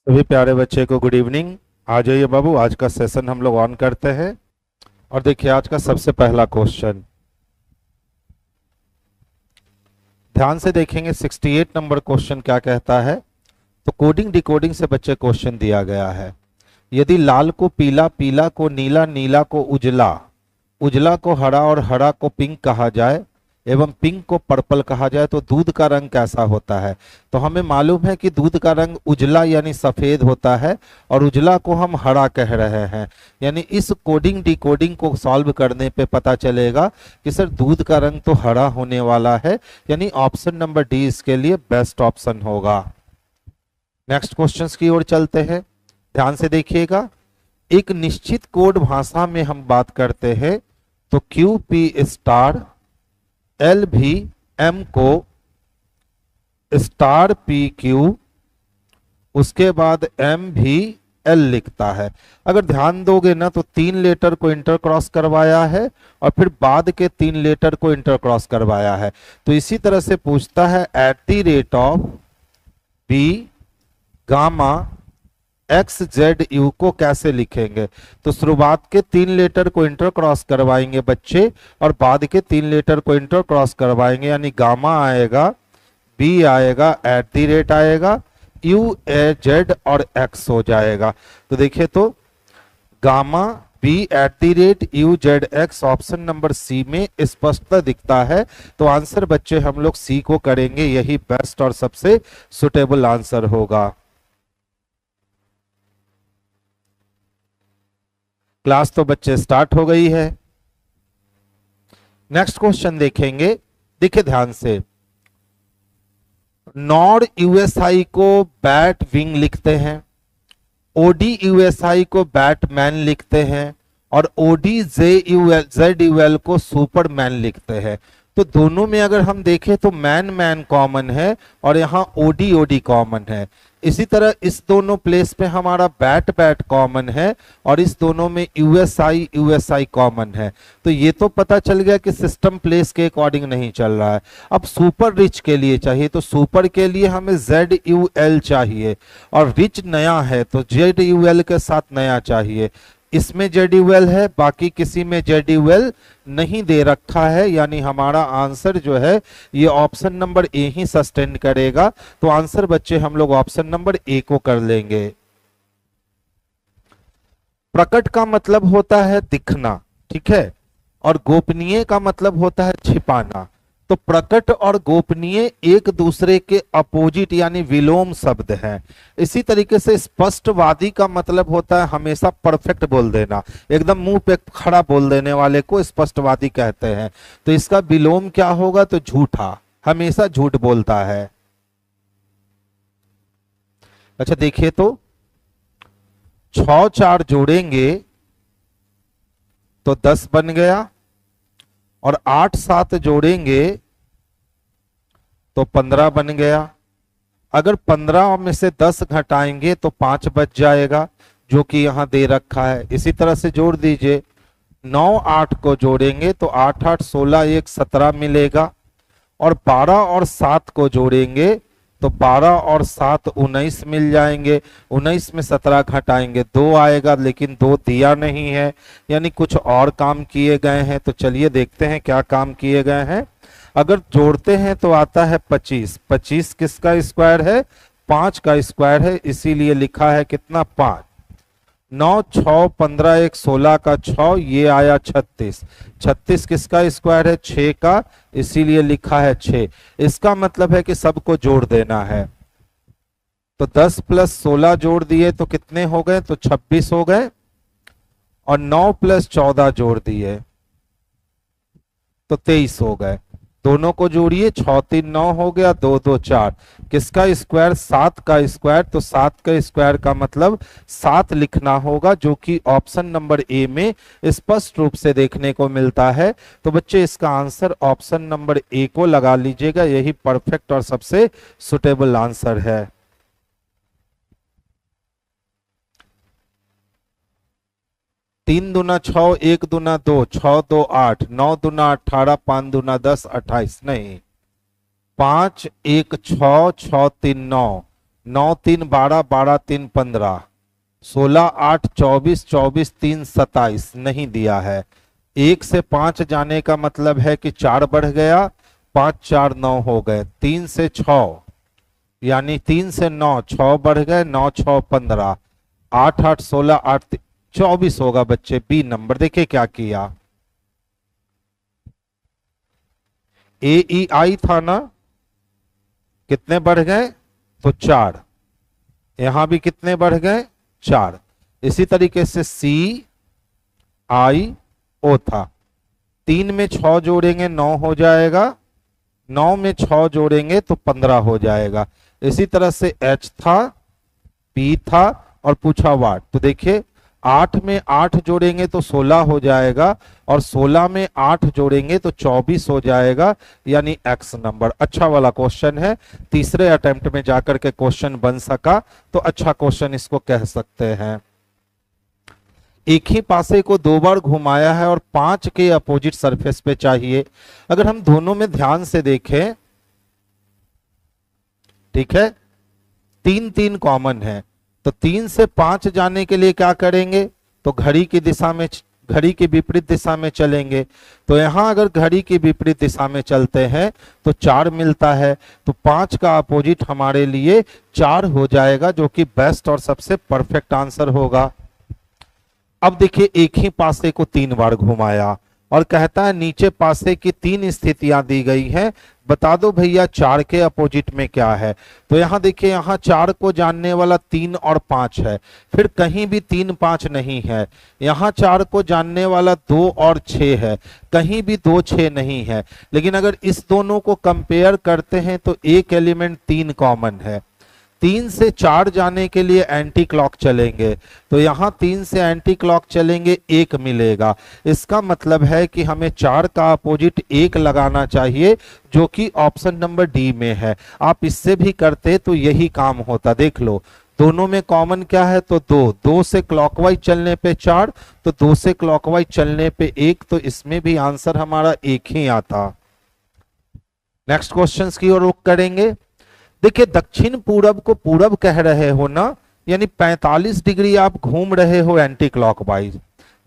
सभी प्यारे बच्चे को गुड इवनिंग। आ जाइए बाबू, आज का सेशन हम लोग ऑन करते हैं। और देखिए आज का सबसे पहला क्वेश्चन ध्यान से देखेंगे। 68 नंबर क्वेश्चन क्या कहता है। तो कोडिंग डिकोडिंग से बच्चे क्वेश्चन दिया गया है। यदि लाल को पीला, पीला को नीला, नीला को उजला, उजला को हरा और हरा को पिंक कहा जाए एवं पिंक को पर्पल कहा जाए तो दूध का रंग कैसा होता है। तो हमें मालूम है कि दूध का रंग उजला यानी सफेद होता है और उजला को हम हरा कह रहे हैं। यानी इस कोडिंग डिकोडिंग को सॉल्व करने पे पता चलेगा कि सर दूध का रंग तो हरा होने वाला है। यानी ऑप्शन नंबर डी इसके लिए बेस्ट ऑप्शन होगा। नेक्स्ट क्वेश्चंस की ओर चलते हैं। ध्यान से देखिएगा। एक निश्चित कोड भाषा में हम बात करते हैं तो क्यू पी स्टार एल भी एम को स्टार पी क्यू, उसके बाद एम भी एल लिखता है। अगर ध्यान दोगे ना तो 3 लेटर को इंटर क्रॉस करवाया है और फिर बाद के 3 लेटर को इंटर क्रॉस करवाया है। तो इसी तरह से पूछता है @ B gamma X Z U को कैसे लिखेंगे। तो शुरुआत के 3 लेटर को इंटर क्रॉस करवाएंगे बच्चे और बाद के 3 लेटर को इंटर क्रॉस करवाएंगे। यानी गामा आएगा, बी आएगा, @ आएगा, यू ए जेड और एक्स हो जाएगा। तो देखिए तो gamma B @ U Z X option number C में स्पष्टता दिखता है। तो आंसर बच्चे हम लोग सी को करेंगे, यही बेस्ट और सबसे सुटेबल आंसर होगा। क्लास तो बच्चे स्टार्ट हो गई है। नेक्स्ट क्वेश्चन देखेंगे। देखिए ध्यान से। नॉर यूएसआई को बैट विंग लिखते हैं, ओडी यूएसआई को बैटमैन लिखते हैं और ओडी जेड यूएल को सुपरमैन लिखते हैं। तो दोनों में अगर हम देखें तो मैन मैन कॉमन है और यहाँ ओडी ओडी कॉमन है। इसी तरह इस दोनों प्लेस पे हमारा बैट बैट कॉमन है और इस दोनों में यूएसआई यूएसआई कॉमन है। तो ये तो पता चल गया कि सिस्टम प्लेस के अकॉर्डिंग नहीं चल रहा है। अब सुपर रिच के लिए चाहिए तो सुपर के लिए हमें ZUL चाहिए और रिच नया है तो ZUL के साथ नया चाहिए। इसमें ZUL है, बाकी किसी में ZUL नहीं दे रखा है। यानी हमारा आंसर जो है ये option number A he sustain करेगा। तो आंसर बच्चे हम लोग ऑप्शन नंबर ए को कर लेंगे। प्रकट का मतलब होता है दिखना, ठीक है, और गोपनीय का मतलब होता है छिपाना। तो प्रकट और गोपनीय एक दूसरे के अपोजिट यानी विलोम शब्द हैं। इसी तरीके से स्पष्टवादी का मतलब होता है हमेशा परफेक्ट बोल देना, एकदम मुंह पे खड़ा बोल देने वाले को स्पष्टवादी कहते हैं। तो इसका विलोम क्या होगा, तो झूठा, हमेशा झूठ बोलता है। अच्छा देखिए तो 6 4 जोड़ेंगे तो 10 बन गया और 8 7 जोड़ेंगे तो 15 बन गया। अगर 15 में से 10 घटाएंगे तो 5 बच जाएगा जो कि यहां दे रखा है। इसी तरह से जोड़ दीजिए। 9 8 को जोड़ेंगे तो 8 8 16 1 17 मिलेगा और 12 और 7 को जोड़ेंगे तो 12 और 7 19 मिल जाएंगे। 19 में 17 घटाएंगे 2 आएगा, लेकिन 2 दिया नहीं है, यानी कुछ और काम किए गए हैं। तो चलिए देखते हैं क्या काम किए गए हैं। अगर जोड़ते हैं तो आता है 25। 25 किसका स्क्वायर है, 5 का स्क्वायर है, इसीलिए लिखा है कितना 5। 9 6 15 1 16 का 6, ये आया 36। 36 किसका स्क्वायर है, 6 का, इसीलिए लिखा है 6। इसका मतलब है कि सबको जोड़ देना है। तो 10 + 16 जोड़ दिए तो कितने हो गए, तो 26 हो गए और 9 + 14 जोड़ दिए तो 23 हो गए। दोनों को जोड़िए, 6 3 9 हो गया, 2 2 4। किसका स्क्वायर, 7 का स्क्वायर। तो 7 का स्क्वायर का मतलब 7 लिखना होगा, जो कि ऑप्शन नंबर ए में स्पष्ट रूप से देखने को मिलता है। तो बच्चे इसका आंसर ऑप्शन नंबर ए को लगा लीजिएगा, यही परफेक्ट और सबसे सुटेबल आंसर है। 3 दूना 6, 1 दूना 2, 6 2 8, 9 दूना 18, 5 दूना 10, 28 नहीं, 5 1 6, 6 3 9, 9 3 12, 12 3 15, 16 8 24, 24 3 27 नहीं दिया है। 1 से 5 जाने का मतलब है कि 4 बढ़ गया, 5 4 9 हो गए। 3 से 6 यानी 3 से 9, 6 बढ़ गए, 9 6 15, 8 8 16, 8 24 होगा बच्चे। बी नंबर देखिए क्या किया, ए ई आई था ना, कितने बढ़ गए तो 4, यहां भी कितने बढ़ गए 4। इसी तरीके से सी आई ओ था, 3 में 6 जोड़ेंगे 9 हो जाएगा, 9 में 6 जोड़ेंगे तो 15 हो जाएगा। इसी तरह से एच था, पी था और पूछा वाट। तो देखिए 8 में 8 जोड़ेंगे तो 16 हो जाएगा और 16 में 8 जोड़ेंगे तो 24 हो जाएगा, यानी एक्स नंबर। अच्छा वाला क्वेश्चन है, तीसरे अटेम्प्ट में जाकर के क्वेश्चन बन सका तो अच्छा क्वेश्चन इसको कह सकते हैं। एक ही पासे को 2 बार घुमाया है और 5 के अपोजिट सरफेस पे चाहिए। अगर हम दोनों में ध्यान से देखें, ठीक है, 3 3 कॉमन है, तो 3 से 5 जाने के लिए क्या करेंगे, तो घड़ी की दिशा में, घड़ी की विपरीत दिशा में चलेंगे। तो यहां अगर घड़ी की विपरीत दिशा में चलते हैं तो 4 मिलता है, तो 5 का अपोजिट हमारे लिए 4 हो जाएगा, जो कि बेस्ट और सबसे परफेक्ट आंसर होगा। अब देखिए एक ही पासे को 3 बार घुमाया और कहता है नीचे पासे की 3 स्थितियां दी गई हैं, बता दो भैया 4 के अपोजिट में क्या है। तो यहां देखिए, यहां 4 को जानने वाला 3 और 5 है, फिर कहीं भी 3 5 नहीं है। यहां 4 को जानने वाला 2 और 6 है, कहीं भी 2 6 नहीं है। लेकिन अगर इस दोनों को कंपेयर करते हैं तो एक एलिमेंट 3 कॉमन है। 3 से 4 जाने के लिए एंटी क्लॉक चलेंगे, तो यहां 3 से एंटी क्लॉक चलेंगे, 1 मिलेगा। इसका मतलब है कि हमें 4 का अपोजिट 1 लगाना चाहिए, जो कि ऑप्शन नंबर डी में है। आप इससे भी करते तो यही काम होता। देख लो दोनों में कॉमन क्या है, तो 2, 2 से क्लॉकवाइज चलने पे 4, तो 2 से क्लॉकवाइज चलने पे 1, तो इसमें भी आंसर हमारा 1 ही आता। नेक्स्ट क्वेश्चन की ओर रुख करेंगे। देखिए दक्षिण पूरब को पूरब कह रहे हो ना, यानी 45 डिग्री आप घूम रहे हो एंटी क्लॉकवाइज।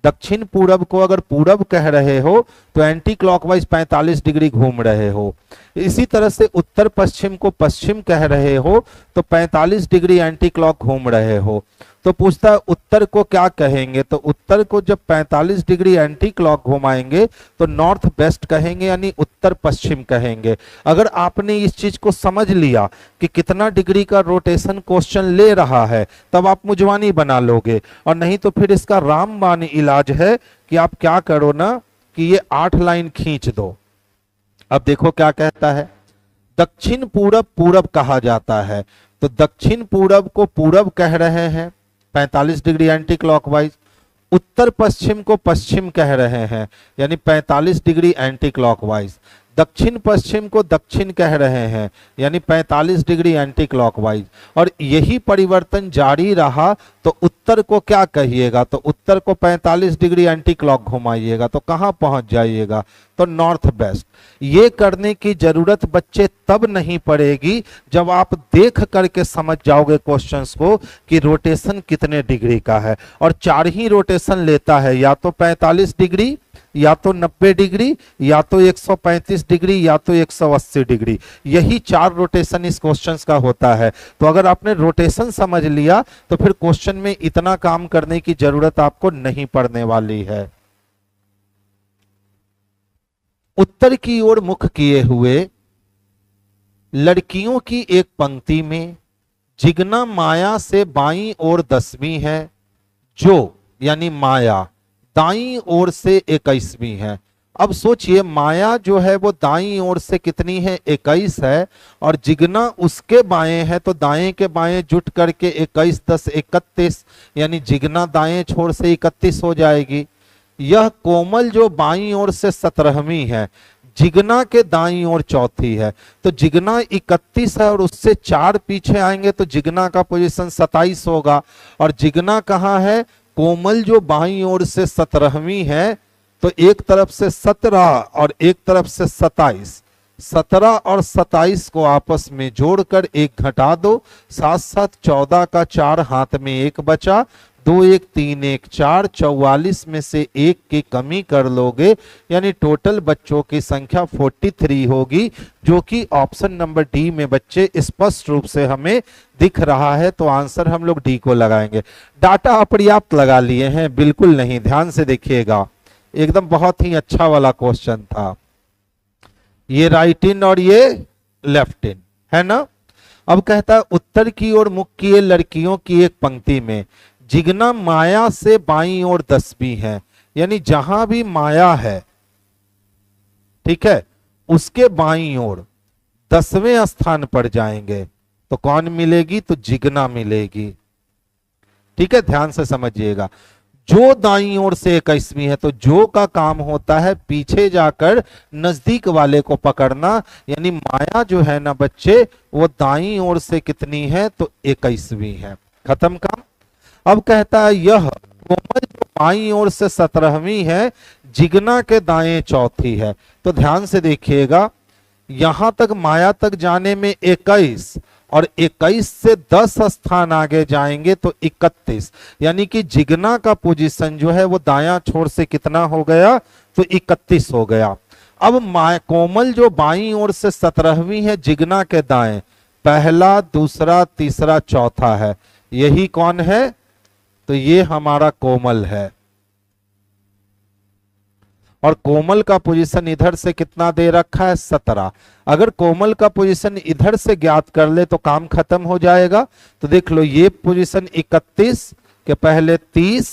दक्षिण पूरब को अगर पूरब कह रहे हो तो एंटी क्लॉकवाइज 45 डिग्री घूम रहे हो। इसी तरह से उत्तर पश्चिम को पश्चिम कह रहे हो तो 45 डिग्री एंटी क्लॉक घूम रहे हो। तो पूछता है उत्तर को क्या कहेंगे, तो उत्तर को जब 45 डिग्री एंटी क्लॉक घुमाएंगे तो नॉर्थ वेस्ट कहेंगे, यानी उत्तर पश्चिम कहेंगे। अगर आपने इस चीज को समझ लिया कि कितना डिग्री का रोटेशन क्वेश्चन ले रहा है, तब आप मुजवानी बना लोगे, और नहीं तो फिर इसका रामबाण इलाज है कि आप क्या करो ना कि ये 8 लाइन खींच दो। अब देखो क्या कहता है, दक्षिण पूरब पूरब कहा जाता है, तो दक्षिण पूरब को पूरब कह रहे हैं 45 डिग्री एंटी क्लॉकवाइज। उत्तर पश्चिम को पश्चिम कह रहे हैं, यानी 45 डिग्री एंटी क्लॉकवाइज। दक्षिण पश्चिम को दक्षिण कह रहे हैं, यानी 45 डिग्री एंटी क्लॉकवाइज। और यही परिवर्तन जारी रहा तो उत्तर को क्या कहिएगा, तो उत्तर को 45 डिग्री एंटी क्लॉक घुमाइएगा तो कहां पहुंच जाइएगा, तो नॉर्थ वेस्ट। ये करने की जरूरत बच्चे तब नहीं पड़ेगी जब आप देख करके समझ जाओगे क्वेश्चंस को कि रोटेशन कितने डिग्री का है। और 4 ही रोटेशन लेता है, या तो 45 डिग्री, या तो 90 डिग्री, या तो 135 डिग्री, या तो 180 डिग्री। यही 4 रोटेशन इस क्वेश्चन का होता है। तो अगर आपने रोटेशन समझ लिया तो फिर क्वेश्चन में इतना काम करने की जरूरत आपको नहीं पड़ने वाली है। उत्तर की ओर मुख किए हुए लड़कियों की एक पंक्ति में जिगना माया से बाईं ओर 10वीं है, जो यानी माया दाईं ओर से 21वीं है। अब सोचिए माया जो है वो दाईं ओर से कितनी है, 21 है, और जिगना उसके बाएं है, तो दाएं के बाएं जुट करके 21 10 31, यानी जिगना दाएं छोर से 31 हो जाएगी। यह कोमल जो बाईं ओर से 17वीं है, जिगना के दाईं ओर चौथी है, तो जिगना 31 है और उससे 4 पीछे आएंगे तो जिगना का पोजीशन 27 होगा। और जिगना कहाँ है, कोमल जो बाईं ओर से 17वीं है, तो एक तरफ से 17 और एक तरफ से 27, 17 और 27 को आपस में जोड़कर 1 घटा दो, 7 7 14 का 4 हाथ में 1 बचा, 2 1 3 1 4, 44 में से 1 की कमी कर लोगे, यानी टोटल बच्चों की संख्या 43 होगी, जो कि ऑप्शन नंबर डी में बच्चे स्पष्ट रूप से हमें दिख रहा है। तो आंसर हम लोग डी को लगाएंगे। डाटा अपर्याप्त लगा लिए हैं? बिल्कुल नहीं, ध्यान से देखिएगा, एकदम बहुत ही अच्छा वाला क्वेश्चन था। ये राइट इन और ये लेफ्ट इन है ना। अब कहता है उत्तर की ओर मुख किए लड़कियों की एक पंक्ति में जिगना माया से बाईं ओर 10वीं है, यानी जहां भी माया है, ठीक है, उसके बाईं ओर 10वें स्थान पर जाएंगे तो कौन मिलेगी? तो जिगना मिलेगी। ठीक है, ध्यान से समझिएगा। जो दाईं ओर से 21वीं है, तो जो का काम होता है पीछे जाकर नजदीक वाले को पकड़ना, यानी माया जो है ना बच्चे, वो दाईं ओर से कितनी है? तो 21वीं है। खत्म काम। अब कहता है यह कोमल जो बाईं ओर से 17वीं है, जिगना के दाएं चौथी है। तो ध्यान से देखिएगा, यहां तक माया तक जाने में 21 और 21 से 10 स्थान आगे जाएंगे तो 31, यानी कि जिगना का पोजीशन जो है वो दायां छोर से कितना हो गया? तो 31 हो गया। अब कोमल जो बाईं ओर से 17वीं है, जिगना के दाएं, पहला दूसरा तीसरा चौथा है, यही कौन है? तो ये हमारा कोमल है। और कोमल का पोजीशन इधर से कितना दे रखा है? 17। अगर कोमल का पोजीशन इधर से ज्ञात कर ले तो काम खत्म हो जाएगा। तो देख लो, ये पोजीशन 31 के पहले 30,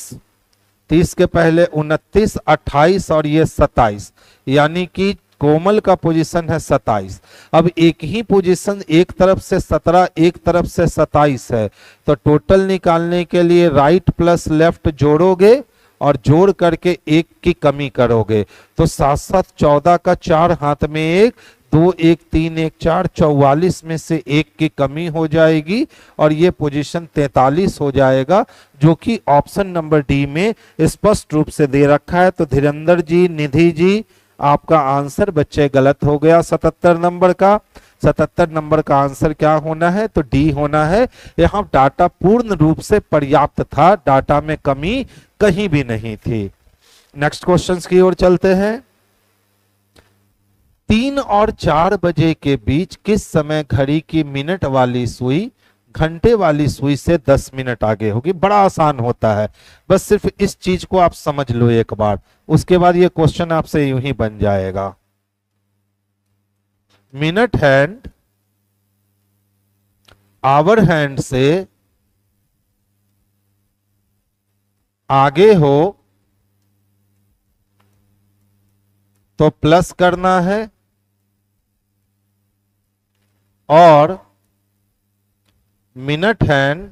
30 के पहले 29, 28 और ये 27, यानी कि कोमल का पोजीशन है 27। अब एक ही पोजीशन, एक तरफ से 17 एक तरफ से 27 है, तो टोटल निकालने के लिए राइट प्लस लेफ्ट जोड़ोगे और जोड़ करके 1 की कमी करोगे, तो 7 7 14 का 4 हाथ में 1, 2 1 3 1 4, 44 में से 1 की कमी हो जाएगी और ये पोजीशन 43 हो जाएगा, जो कि ऑप्शन नंबर डी में स्पष्ट रूप से दे रखा है। तो धीरेन्द्र जी, निधि जी, आपका आंसर बच्चे गलत हो गया 77 नंबर का। 77 नंबर का आंसर क्या होना है? तो डी होना है। यहाँ डाटा पूर्ण रूप से पर्याप्त था, डाटा में कमी कहीं भी नहीं थी। नेक्स्ट क्वेश्चंस की ओर चलते हैं। 3 और 4 बजे के बीच किस समय घड़ी की मिनट वाली सुई घंटे वाली सुई से 10 मिनट आगे होगी? बड़ा आसान होता है, बस सिर्फ इस चीज को आप समझ लो एक बार, उसके बाद ये क्वेश्चन आपसे यूं ही बन जाएगा। मिनट हैंड आवर हैंड से आगे हो तो प्लस करना है, और मिनट हैंड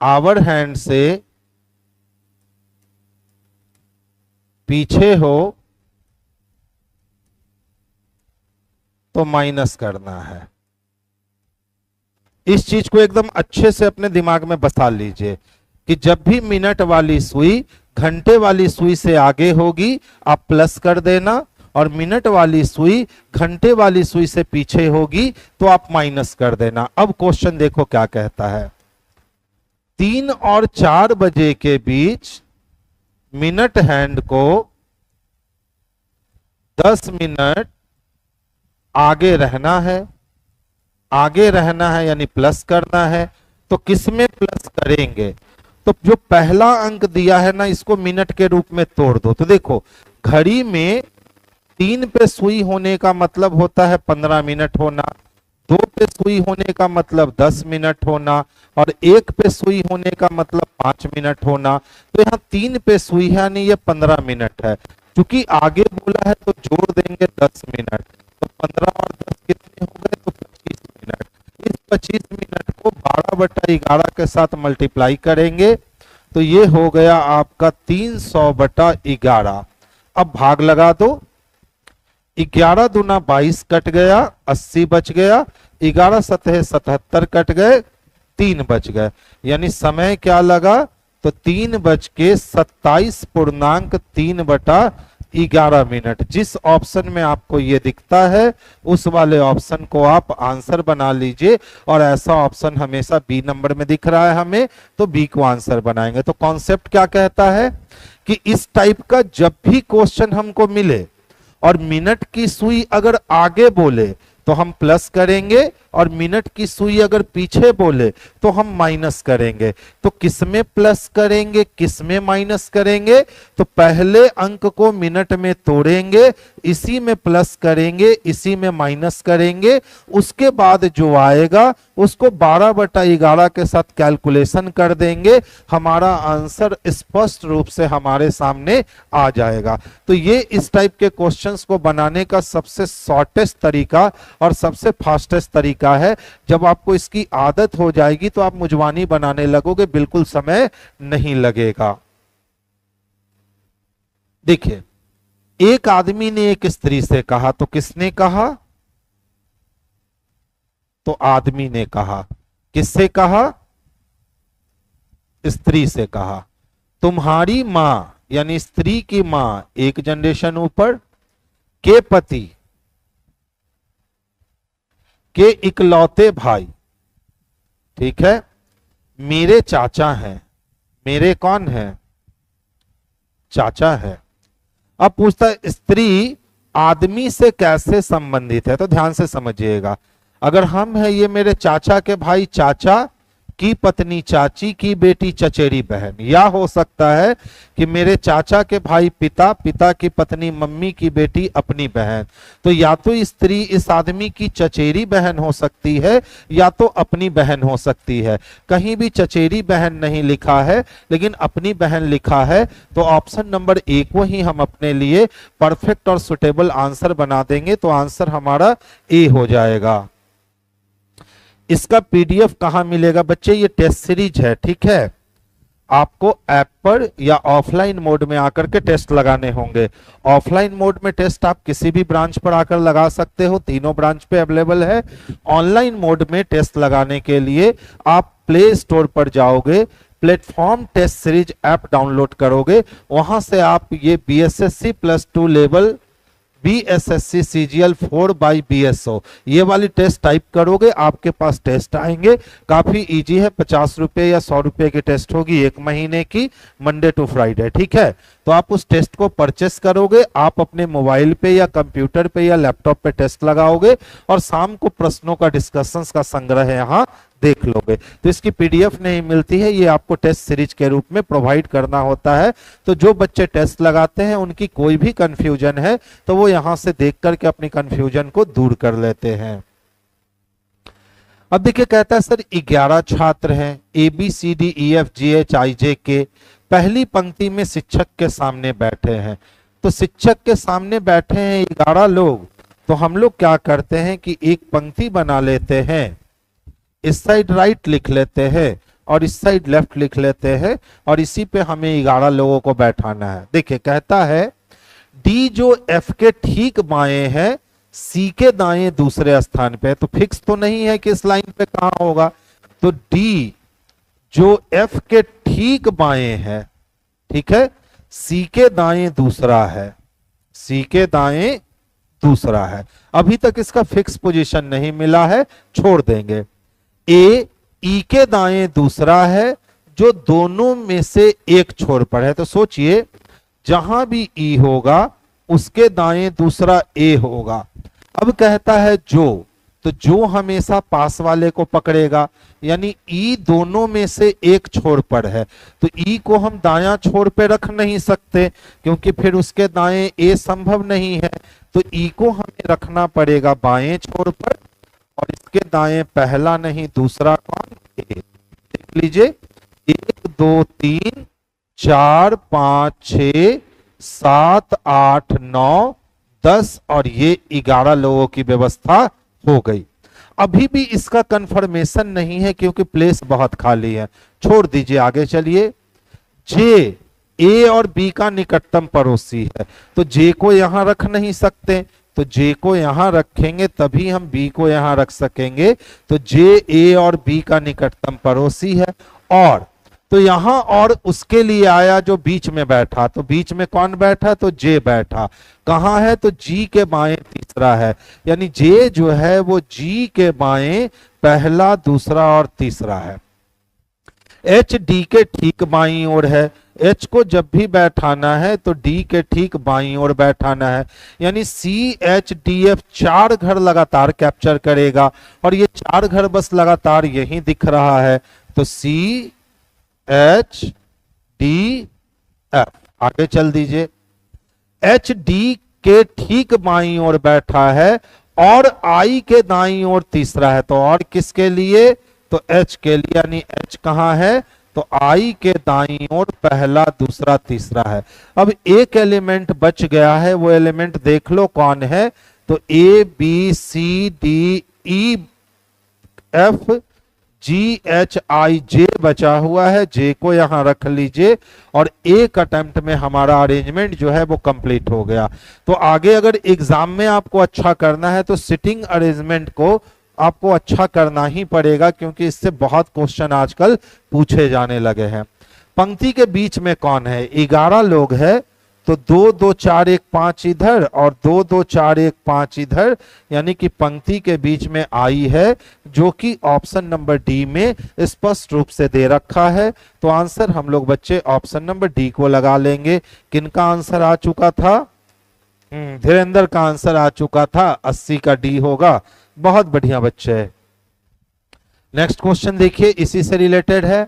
आवर हैंड से पीछे हो तो माइनस करना है। इस चीज को एकदम अच्छे से अपने दिमाग में बसा लीजिए कि जब भी मिनट वाली सुई घंटे वाली सुई से आगे होगी आप प्लस कर देना, और मिनट वाली सुई घंटे वाली सुई से पीछे होगी तो आप माइनस कर देना। अब क्वेश्चन देखो क्या कहता है। 3 और 4 बजे के बीच मिनट हैंड को 10 मिनट आगे रहना है, आगे रहना है यानी प्लस करना है। तो किसमें प्लस करेंगे? तो जो पहला अंक दिया है ना, इसको मिनट के रूप में तोड़ दो। तो देखो, घड़ी में 3 पे सुई होने का मतलब होता है 15 मिनट होना, 2 पे सुई होने का मतलब 10 मिनट होना, और 1 पे सुई होने का मतलब 5 मिनट होना। तो यहाँ 3 पे सुई है यानी ये 15 मिनट है। क्योंकि आगे बोला है तो जोड़ देंगे 10 मिनट, तो 15 और 10 कितने हो गए? तो 25 मिनट। इस 25 मिनट को 12/11 के साथ मल्टीप्लाई करेंगे तो ये हो गया आपका 300/11। अब भाग लगा दो, 11 दूना 22 कट गया, 80 बच गया, 11 सतह 77 कट गए, 3 बच गए, यानी समय क्या लगा? तो 3 बज के 27 पूर्णांक 3/11 11 मिनट। जिस ऑप्शन में आपको ये दिखता है उस वाले ऑप्शन को आप आंसर बना लीजिए, और ऐसा ऑप्शन हमेशा बी नंबर में दिख रहा है हमें, तो बी को आंसर बनाएंगे। तो कॉन्सेप्ट क्या कहता है कि इस टाइप का जब भी क्वेश्चन हमको मिले और मिनट की सुई अगर आगे बोले तो हम प्लस करेंगे, और मिनट की सुई अगर पीछे बोले तो हम माइनस करेंगे। तो किसमें प्लस करेंगे, किसमें माइनस करेंगे? तो पहले अंक को मिनट में तोड़ेंगे, इसी में प्लस करेंगे, इसी में माइनस करेंगे, उसके बाद जो आएगा उसको 12/11 के साथ कैलकुलेशन कर देंगे, हमारा आंसर स्पष्ट रूप से हमारे सामने आ जाएगा। तो ये इस टाइप के क्वेश्चंस को बनाने का सबसे शॉर्टेस्ट तरीका और सबसे फास्टेस्ट तरीका है। जब आपको इसकी आदत हो जाएगी तो आप मुजवानी बनाने लगोगे, बिल्कुल समय नहीं लगेगा। देखिए, एक आदमी ने एक स्त्री से कहा, तो किसने कहा? तो आदमी ने कहा। किससे कहा? स्त्री से कहा। तुम्हारी मां यानी स्त्री की मां एक जनरेशन ऊपर के पति के इकलौते भाई, ठीक है, मेरे चाचा हैं। मेरे कौन है? चाचा है। अब पूछता है स्त्री आदमी से कैसे संबंधित है? तो ध्यान से समझिएगा, अगर हम हैं, ये मेरे चाचा के भाई चाचा की पत्नी चाची की बेटी चचेरी बहन, या हो सकता है कि मेरे चाचा के भाई पिता, पिता की पत्नी मम्मी की बेटी अपनी बहन। तो या तो स्त्री इस आदमी की चचेरी बहन हो सकती है या तो अपनी बहन हो सकती है। कहीं भी चचेरी बहन नहीं लिखा है लेकिन अपनी बहन लिखा है, तो ऑप्शन नंबर ए को ही हम अपने लिए परफेक्ट और सुटेबल आंसर बना देंगे। तो आंसर हमारा ए हो जाएगा। इसका पीडीएफ कहां मिलेगा बच्चे? ये टेस्ट सीरीज है, ठीक है। आपको ऐप पर या ऑफलाइन मोड में आकर के टेस्ट लगाने होंगे। ऑफलाइन मोड में टेस्ट आप किसी भी ब्रांच पर आकर लगा सकते हो, तीनों ब्रांच पे अवेलेबल है। ऑनलाइन मोड में टेस्ट लगाने के लिए आप प्ले स्टोर पर जाओगे, platform test series app download करोगे, वहां से आप ये BSSC +2 level BSSC CGL 4/BSO ये वाली टेस्ट टाइप करोगे, आपके पास टेस्ट आएंगे। काफी इजी है, 50 रुपए या 100 रुपए की टेस्ट होगी 1 महीने की, मंडे टू फ्राइडे, ठीक है। तो आप उस टेस्ट को परचेस करोगे, आप अपने मोबाइल पे या कंप्यूटर पे या लैपटॉप पे टेस्ट लगाओगे, और शाम को प्रश्नों का डिस्कशंस का संग्रह यहाँ देख लोगे। तो इसकी पीडीएफ नहीं मिलती है, ये आपको टेस्ट सीरीज के रूप में प्रोवाइड करना होता है। तो जो बच्चे टेस्ट लगाते हैं उनकी कोई भी कंफ्यूजन है तो वो यहां से देख करके अपनी कंफ्यूजन को दूर कर लेते हैं। अब देखिए, कहता है सर 11 छात्र हैं, ABCDEFGHIJK, पहली पंक्ति में शिक्षक के सामने बैठे हैं। तो शिक्षक के सामने बैठे हैं 11 लोग, तो हम लोग क्या करते हैं कि एक पंक्ति बना लेते हैं, इस साइड राइट लिख लेते हैं और इस साइड लेफ्ट लिख लेते हैं, और इसी पे हमें 11 लोगों को बैठाना है। देखिए, कहता है डी जो एफ के ठीक बाएं है, सी के दाएं दूसरे स्थान पे है। तो फिक्स तो नहीं है कि इस लाइन पे कहां होगा, तो डी जो एफ के ठीक बाएं है, ठीक है, सी के दाएं दूसरा है, सी के दाएं दूसरा है। अभी तक इसका फिक्स पोजीशन नहीं मिला है, छोड़ देंगे। ए ई के दाएं दूसरा है, जो दोनों में से एक छोर पर है। तो सोचिए, जहां भी ई होगा उसके दाएं दूसरा ए होगा। अब कहता है जो, तो जो हमेशा पास वाले को पकड़ेगा, यानी ई दोनों में से एक छोर पर है, तो ई को हम दायां छोर पे रख नहीं सकते क्योंकि फिर उसके दाएं ए संभव नहीं है। तो ई को हमें रखना पड़ेगा बाएं छोर पर, और इसके दाएं पहला नहीं दूसरा कौन? ए। देख लीजिए, 1 2 3 4 5 6 7 8 9 10 और ये 11 लोगों की व्यवस्था हो गई। अभी भी इसका कंफर्मेशन नहीं है क्योंकि प्लेस बहुत खाली है, छोड़ दीजिए, आगे चलिए। जे ए और बी का निकटतम पड़ोसी है, तो जे को यहां रख नहीं सकते, तो जे को यहां रखेंगे तभी हम बी को यहां रख सकेंगे। तो जे ए और बी का निकटतम पड़ोसी है। और तो यहां और उसके लिए आया जो बीच में बैठा, तो बीच में कौन बैठा, तो जे बैठा। कहां है, तो जी के बाएं तीसरा है, यानी जे जो है वो जी के बाएं पहला, दूसरा और तीसरा है। एच डी के ठीक बाईं ओर है, एच को जब भी बैठाना है तो डी के ठीक बाईं ओर बैठाना है, यानी सी एच डी एफ 4 घर लगातार कैप्चर करेगा, और ये 4 घर बस लगातार यही दिख रहा है, तो सी एच डी एफ। आगे चल दीजिए, एच डी के ठीक बाईं ओर बैठा है और आई के दाईं ओर तीसरा है, तो और किसके लिए, तो एच के लिए, यानी एच कहां है, तो आई के दाईं ओर पहला, दूसरा, तीसरा है। अब एक एलिमेंट बच गया है, वो एलिमेंट देख लो कौन है, तो A B C D E F G H I J बचा हुआ है, जे को यहां रख लीजिए, और एक अटेम्प्ट में हमारा अरेंजमेंट जो है वो कंप्लीट हो गया। तो आगे अगर एग्जाम में आपको अच्छा करना है तो सिटिंग अरेंजमेंट को आपको अच्छा करना ही पड़ेगा, क्योंकि इससे बहुत क्वेश्चन आजकल पूछे जाने लगे हैं। पंक्ति के बीच में कौन है, 11 लोग हैं, तो 2 2 4 1 5 इधर और 2 2 4 1 5 इधर, यानी कि पंक्ति के बीच में आई है, जो कि ऑप्शन नंबर डी में स्पष्ट रूप से दे रखा है। तो आंसर हम लोग बच्चे ऑप्शन नंबर डी को लगा लेंगे। किनका आंसर आ चुका था, धीरेन्द्र का आंसर आ चुका था, 80 का डी होगा। बहुत बढ़िया बच्चे। नेक्स्ट क्वेश्चन देखिए, इसी से रिलेटेड है।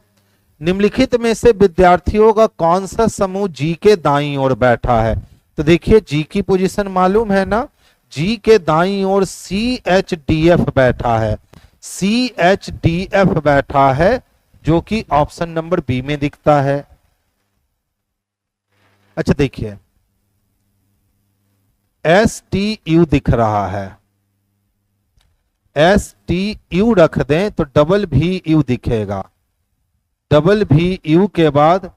निम्नलिखित में से विद्यार्थियों का कौन सा समूह जी के दाईं ओर बैठा है, तो देखिए जी की पोजीशन मालूम है ना, जी के दाईं ओर सी एच डी एफ बैठा है, सी एच डी एफ बैठा है, जो कि ऑप्शन नंबर बी में दिखता है। अच्छा देखिए, एस टी यू दिख रहा है, एस टी यू रख दें तो डबल भी यू दिखेगा, डबल भी यू के बाद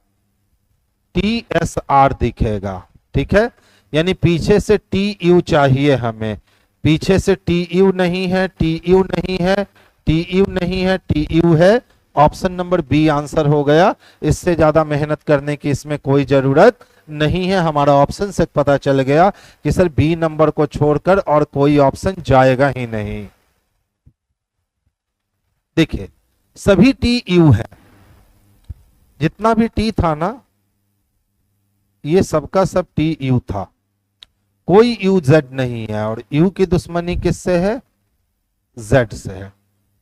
टी एस आर दिखेगा, ठीक है, यानी पीछे से टी यू चाहिए हमें, पीछे से टी यू नहीं है, टी यू नहीं है, टी यू नहीं है, टी यू है, ऑप्शन नंबर बी आंसर हो गया। इससे ज्यादा मेहनत करने की इसमें कोई जरूरत नहीं है, हमारा ऑप्शन से पता चल गया कि सर बी नंबर को छोड़कर और कोई ऑप्शन जाएगा ही नहीं। देखिए सभी टी यू है, जितना भी टी था ना ये सबका सब टी यू था, कोई यू जेड नहीं है, और यू की दुश्मनी किससे है, जेड से है,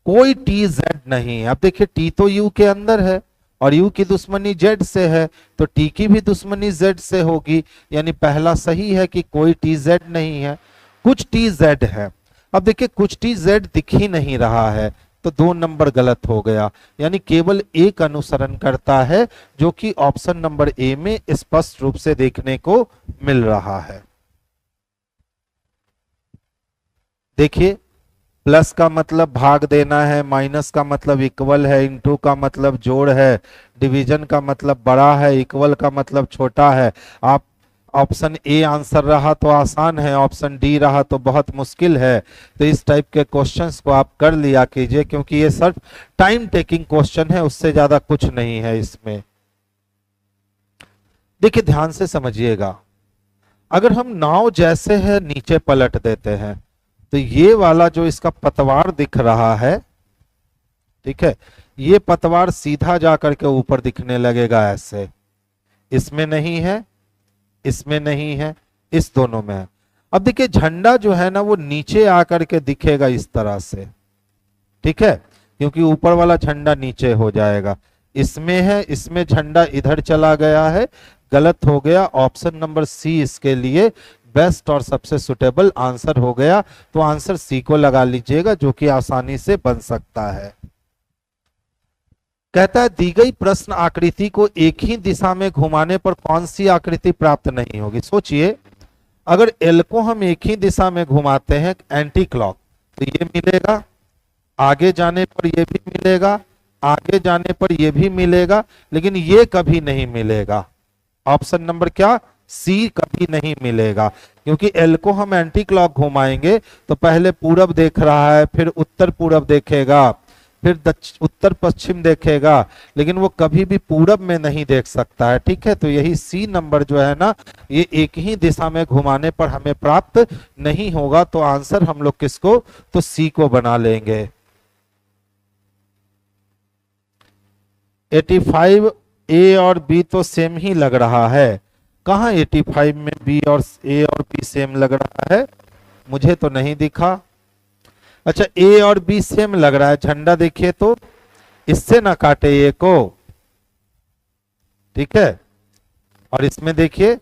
कोई टी जेड नहीं है। अब देखिए टी तो यू के अंदर है और यू की दुश्मनी जेड से है, तो टी की भी दुश्मनी जेड से होगी, यानी पहला सही है कि कोई टी जेड नहीं है, कुछ टी जेड है। अब देखिए कुछ टी जेड दिख ही नहीं रहा है, तो 2 नंबर गलत हो गया, यानी केवल एक अनुसरण करता है, जो कि ऑप्शन नंबर ए में स्पष्ट रूप से देखने को मिल रहा है। देखिए प्लस का मतलब भाग देना है, माइनस का मतलब इक्वल है, इनटू का मतलब जोड़ है, डिवीजन का मतलब बड़ा है, इक्वल का मतलब छोटा है। आप ऑप्शन ए आंसर रहा तो आसान है, ऑप्शन डी रहा तो बहुत मुश्किल है। तो इस टाइप के क्वेश्चंस को आप कर लिया कीजिए, क्योंकि ये सिर्फ टाइम टेकिंग क्वेश्चन है, उससे ज्यादा कुछ नहीं है इसमें। देखिए ध्यान से समझिएगा, अगर हम नाव जैसे है नीचे पलट देते हैं तो ये वाला जो इसका पतवार दिख रहा है, ठीक है, ये पतवार सीधा जाकर के ऊपर दिखने लगेगा ऐसे, इसमें नहीं है, इसमें नहीं है, इस दोनों में है। अब देखिए झंडा जो है ना वो नीचे आकर के दिखेगा इस तरह से, ठीक है, क्योंकि ऊपर वाला झंडा नीचे हो जाएगा, इसमें है, इसमें झंडा इधर चला गया है, गलत हो गया। ऑप्शन नंबर सी इसके लिए बेस्ट और सबसे सुटेबल आंसर हो गया, तो आंसर सी को लगा लीजिएगा, जो कि आसानी से बन सकता है। कहता है दी गई प्रश्न आकृति को एक ही दिशा में घुमाने पर कौन सी आकृति प्राप्त नहीं होगी। सोचिए अगर एल को हम एक ही दिशा में घुमाते हैं एंटी क्लॉक, तो ये मिलेगा, आगे जाने पर ये भी मिलेगा, आगे जाने पर ये भी मिलेगा, लेकिन ये कभी नहीं मिलेगा। ऑप्शन नंबर क्या, सी कभी नहीं मिलेगा, क्योंकि एल को हम एंटी क्लॉक घुमाएंगे तो पहले पूरब देख रहा है, फिर उत्तर पूरब देखेगा, फिर उत्तर पश्चिम देखेगा, लेकिन वो कभी भी पूरब में नहीं देख सकता है। ठीक है, तो यही सी नंबर जो है ना, ये एक ही दिशा में घुमाने पर हमें प्राप्त नहीं होगा। तो आंसर हम लोग किसको, तो सी को बना लेंगे। 85 ए और बी तो सेम ही लग रहा है। कहाँ 85 में बी और ए और बी सेम लग रहा है, मुझे तो नहीं दिखा। अच्छा, ए और बी सेम लग रहा है, झंडा देखिए तो, इससे ना काटे ए को। ठीक है, और इसमें देखिए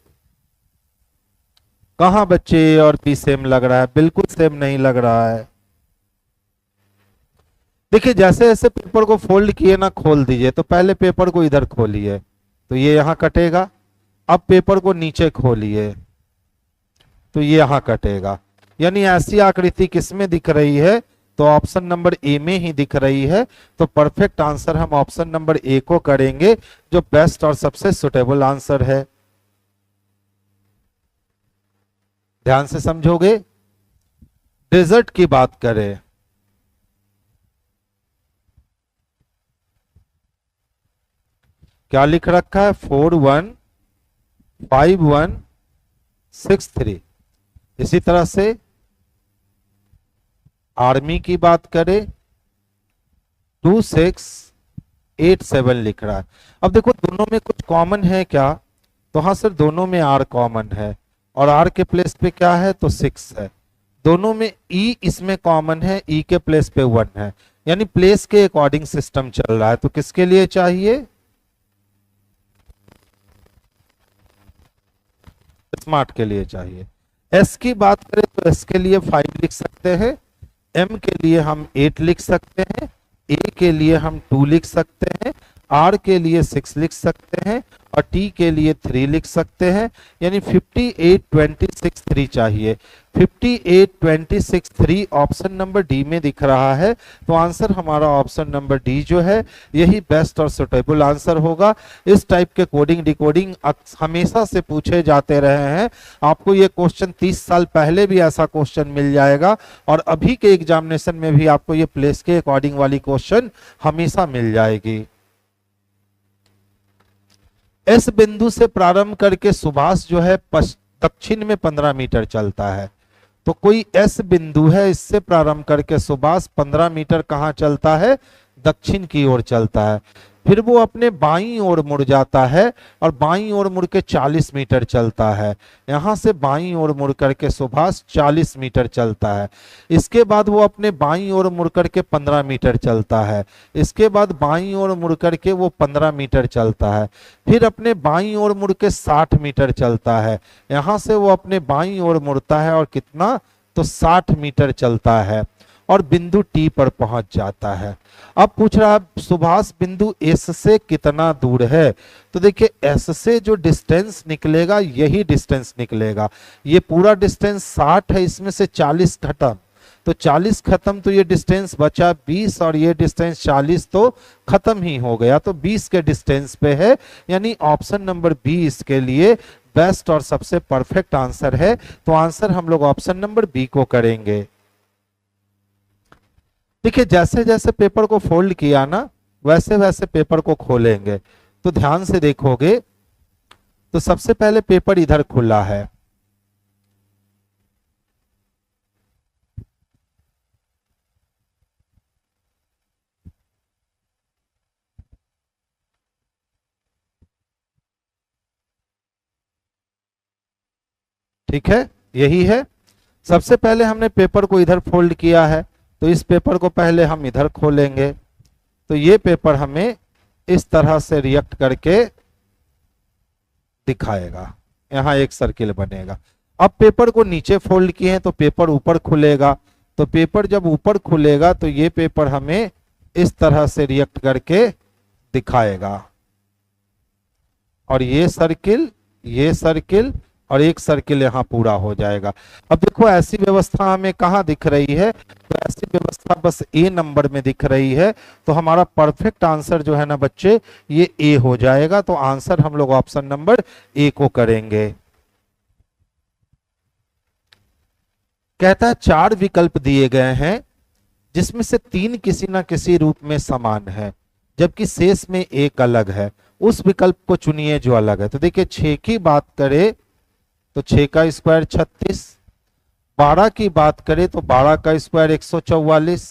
कहां बच्चे ए और बी सेम लग रहा है, बिल्कुल सेम नहीं लग रहा है। देखिए जैसे जैसे पेपर को फोल्ड किए ना, खोल दीजिए, तो पहले पेपर को इधर खोलिए तो ये यहां कटेगा। अब पेपर को नीचे खोलिए तो ये यहां कटेगा। यानी ऐसी आकृति किसमें दिख रही है, तो ऑप्शन नंबर ए में ही दिख रही है। तो परफेक्ट आंसर हम ऑप्शन नंबर ए को करेंगे, जो बेस्ट और सबसे सुटेबल आंसर है। ध्यान से समझोगे। डेजर्ट की बात करें, क्या लिख रखा है, 415163। इसी तरह से आर्मी की बात करें, 2687 लिख रहा है। अब देखो दोनों में कुछ कॉमन है क्या, तो हाँ सर दोनों में आर कॉमन है, और आर के प्लेस पे क्या है, तो 6 है। दोनों में ई इसमें कॉमन है, ई के प्लेस पे 1 है। यानी प्लेस के अकॉर्डिंग सिस्टम चल रहा है। तो किसके लिए चाहिए, स्मार्ट के लिए चाहिए। एस की बात करें तो एस के लिए 5 लिख सकते हैं, एम के लिए हम 8 लिख सकते हैं, ए के लिए हम 2 लिख सकते हैं, आर के लिए 6 लिख सकते हैं, और टी के लिए 3 लिख सकते हैं। यानी 5826 चाहिए। 5826 ऑप्शन नंबर डी में दिख रहा है। तो आंसर हमारा ऑप्शन नंबर डी जो है, यही बेस्ट और सुटेबल आंसर होगा। इस टाइप के कोडिंग डिकोडिंग हमेशा से पूछे जाते रहे हैं। आपको ये क्वेश्चन 30 साल पहले भी ऐसा क्वेश्चन मिल जाएगा, और अभी के एग्जामिनेशन में भी आपको ये प्लेस के अकॉर्डिंग वाली क्वेश्चन हमेशा मिल जाएगी। एस बिंदु से प्रारंभ करके सुभाष जो है दक्षिण में 15 मीटर चलता है। तो कोई एस बिंदु है, इससे प्रारंभ करके सुभाष 15 मीटर कहां चलता है, दक्षिण की ओर चलता है। फिर वो अपने बाईं ओर मुड़ जाता है, और बाईं ओर मुड़ के 40 मीटर चलता है। यहां से बाईं ओर मुड़ करके सुभाष 40 मीटर चलता है। इसके बाद वो अपने बाईं ओर मुड़ करके 15 मीटर चलता है। इसके बाद बाईं ओर मुड़ करके वो 15 मीटर चलता है। फिर अपने बाईं ओर मुड़ के 60 मीटर चलता है। यहां से वो अपने बाईं ओर मुड़ता है, और कितना, तो 60 मीटर चलता है, और बिंदु टी पर पहुंच जाता है। अब पूछ रहा है सुभाष बिंदु एस से कितना दूर है। तो देखिए एस से जो डिस्टेंस निकलेगा यही डिस्टेंस निकलेगा। ये पूरा डिस्टेंस 60 है, इसमें से 40 खत्म, तो 40 खत्म, तो ये डिस्टेंस बचा 20, और ये डिस्टेंस 40 तो खत्म ही हो गया। तो 20 के डिस्टेंस पे है। यानी ऑप्शन नंबर 20 के लिए बेस्ट और सबसे परफेक्ट आंसर है। तो आंसर हम लोग ऑप्शन नंबर बी को करेंगे। देखिए जैसे जैसे पेपर को फोल्ड किया ना, वैसे वैसे पेपर को खोलेंगे। तो ध्यान से देखोगे तो सबसे पहले पेपर इधर खुला है, ठीक है, यही है। सबसे पहले हमने पेपर को इधर फोल्ड किया है, तो इस पेपर को पहले हम इधर खोलेंगे। तो ये पेपर हमें इस तरह से रिएक्ट करके दिखाएगा, यहां एक सर्किल बनेगा। अब पेपर को नीचे फोल्ड किए हैं तो पेपर ऊपर खुलेगा। तो पेपर जब ऊपर खुलेगा तो ये पेपर हमें इस तरह से रिएक्ट करके दिखाएगा, और ये सर्किल और एक सर्किल यहां पूरा हो जाएगा। अब देखो ऐसी व्यवस्था हमें कहां दिख रही है, तो ऐसी व्यवस्था बस ए नंबर में दिख रही है। तो हमारा परफेक्ट आंसर जो है ना बच्चे, ये ए हो जाएगा। तो आंसर हम लोग ऑप्शन नंबर ए को करेंगे। कहता है 4 विकल्प दिए गए हैं, जिसमें से 3 किसी ना किसी रूप में समान है जबकि शेष में एक अलग है, उस विकल्प को चुनिए जो अलग है। तो देखिए 6 की बात करें तो 6 का स्क्वायर 36, 12 की बात करें तो 12 का स्क्वायर 144,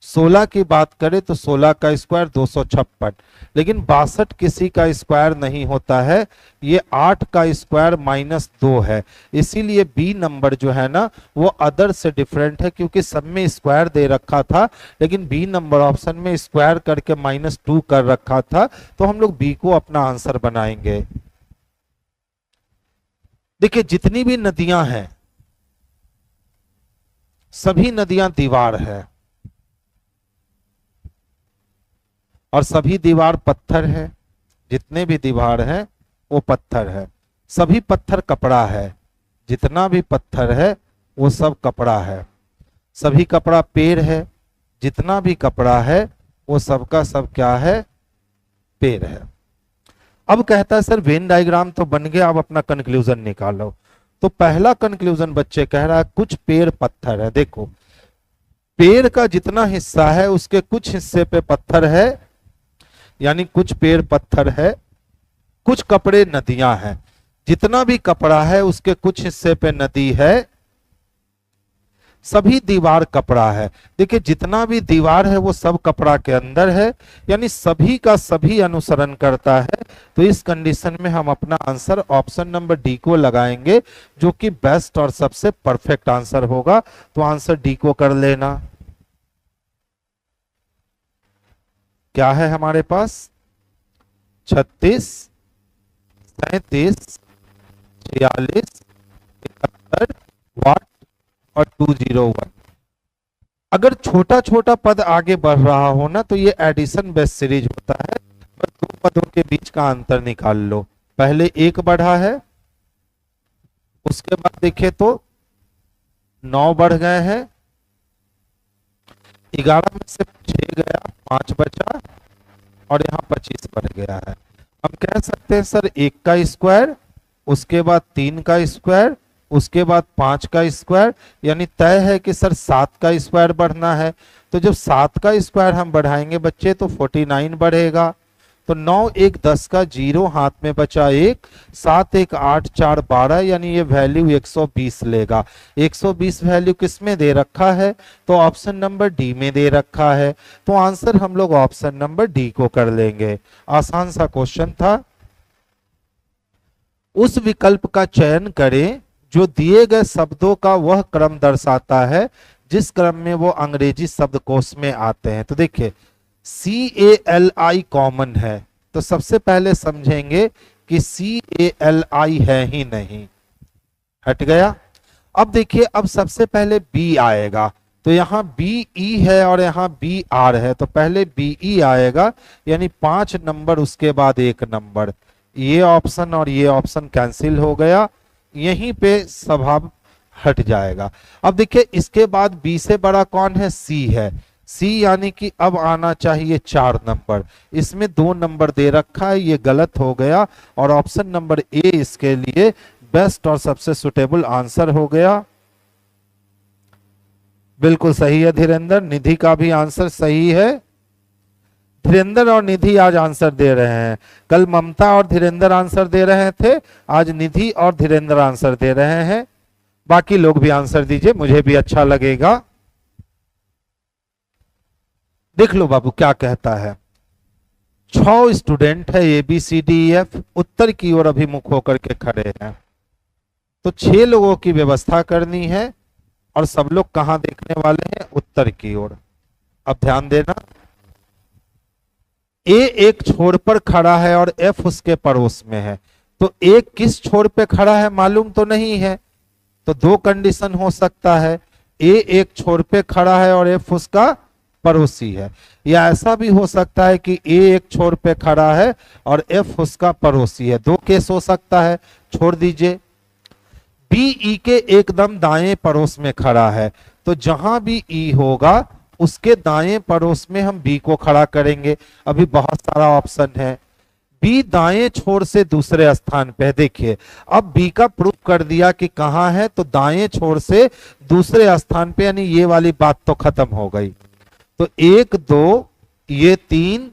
16 की बात करें तो 16 का स्क्वायर 256, लेकिन 62 किसी का स्क्वायर नहीं होता है, ये 8 का स्क्वायर -2 है। इसीलिए बी नंबर जो है ना वो अदर से डिफरेंट है, क्योंकि सब में स्क्वायर दे रखा था लेकिन बी नंबर ऑप्शन में स्क्वायर करके -2 कर रखा था, तो हम लोग बी को अपना आंसर बनाएंगे। देखिए जितनी भी नदियां हैं सभी नदियां दीवार है और सभी दीवार पत्थर है, जितने भी दीवार है वो पत्थर है। सभी पत्थर कपड़ा है, जितना भी पत्थर है वो सब कपड़ा है। सभी कपड़ा पेड़ है, जितना भी कपड़ा है वो सबका सब क्या है, पेड़ है। अब कहता है सर वेन डायग्राम तो बन गया, अब अपना कंक्लूजन निकालो। तो पहला कंक्लूजन बच्चे कह रहा है कुछ पेड़ पत्थर है। देखो पेड़ का जितना हिस्सा है उसके कुछ हिस्से पे पत्थर है, यानी कुछ पेड़ पत्थर है, कुछ कपड़े नदियां हैं। जितना भी कपड़ा है उसके कुछ हिस्से पे नदी है, सभी दीवार कपड़ा है। देखिए जितना भी दीवार है वो सब कपड़ा के अंदर है, यानी सभी का सभी अनुसरण करता है। तो इस कंडीशन में हम अपना आंसर ऑप्शन नंबर डी को लगाएंगे, जो कि बेस्ट और सबसे परफेक्ट आंसर होगा। तो आंसर डी को कर लेना। क्या है हमारे पास 36, 37, 46, 71 वाट और 201। अगर छोटा छोटा पद आगे बढ़ रहा हो ना तो ये एडिशन बेस्ड सीरीज होता है, पर 2 पदों के बीच का अंतर निकाल लो। पहले 1 बढ़ा है, उसके बाद देखे तो 9 बढ़ गए हैं, 11 में से 6 गया, 5 बचा और यहाँ 25 बढ़ गया है। हम कह सकते हैं सर 1 का स्क्वायर, उसके बाद 3 का स्क्वायर, उसके बाद 5 का स्क्वायर, यानी तय है कि सर 7 का स्क्वायर बढ़ना है। तो जब 7 का स्क्वायर हम बढ़ाएंगे बच्चे तो 49 बढ़ेगा। तो 9 1 10 का 0 हाथ में बचा 1, 7 1 8 4 12, यानी ये वैल्यू 120 लेगा। 120 वैल्यू किस में दे रखा है, तो ऑप्शन नंबर डी में दे रखा है। तो आंसर हम लोग ऑप्शन नंबर डी को कर लेंगे। आसान सा क्वेश्चन था। उस विकल्प का चयन करें जो दिए गए शब्दों का वह क्रम दर्शाता है जिस क्रम में वो अंग्रेजी शब्दकोश में आते हैं। तो देखिए CALI कॉमन है, तो सबसे पहले समझेंगे कि CALI है ही नहीं, हट गया। अब देखिए अब सबसे पहले B आएगा, तो यहाँ BE है और यहाँ BR है, तो पहले BE आएगा, यानी 5 नंबर उसके बाद 1 नंबर। ये ऑप्शन और ये ऑप्शन कैंसिल हो गया, यहीं पे स्वभाव हट जाएगा। अब देखिए इसके बाद B से बड़ा कौन है, C है। C यानी कि अब आना चाहिए 4 नंबर, इसमें 2 नंबर दे रखा है, ये गलत हो गया और ऑप्शन नंबर ए इसके लिए बेस्ट और सबसे सुटेबल आंसर हो गया। बिल्कुल सही है धीरेन्द्र, निधि का भी आंसर सही है। धीरेन्द्र और निधि आज आंसर दे रहे हैं, कल ममता और धीरेन्द्र आंसर दे रहे थे, आज निधि और धीरेन्द्र आंसर दे रहे हैं। बाकी लोग भी आंसर दीजिए, मुझे भी अच्छा लगेगा। देख लो बाबू क्या कहता है। 6 स्टूडेंट है ABCDEF, उत्तर की ओर अभिमुख होकर के खड़े हैं। तो 6 लोगों की व्यवस्था करनी है और सब लोग कहां देखने वाले हैं, उत्तर की ओर। अब ध्यान देना, A एक छोर पर खड़ा है और F उसके पड़ोस में है। तो A किस छोर पे खड़ा है मालूम तो नहीं है, तो 2 कंडीशन हो सकता है। A एक छोर पे खड़ा है और F उसका पड़ोसी है, या ऐसा भी हो सकता है कि A एक छोर पे खड़ा है और F उसका पड़ोसी है। 2 केस हो सकता है, छोड़ दीजिए। B E के एकदम दाएं पड़ोस में खड़ा है, तो जहां भी E होगा उसके दाएं पड़ोस में हम B को खड़ा करेंगे। अभी बहुत सारा ऑप्शन है। B दाएं छोर से दूसरे स्थान पे है। देखिए अब B का प्रूफ कर दिया कि कहां है, तो दाएं छोर से दूसरे स्थान पे, यानी ये वाली बात तो खत्म हो गई। तो 1 2 ये 3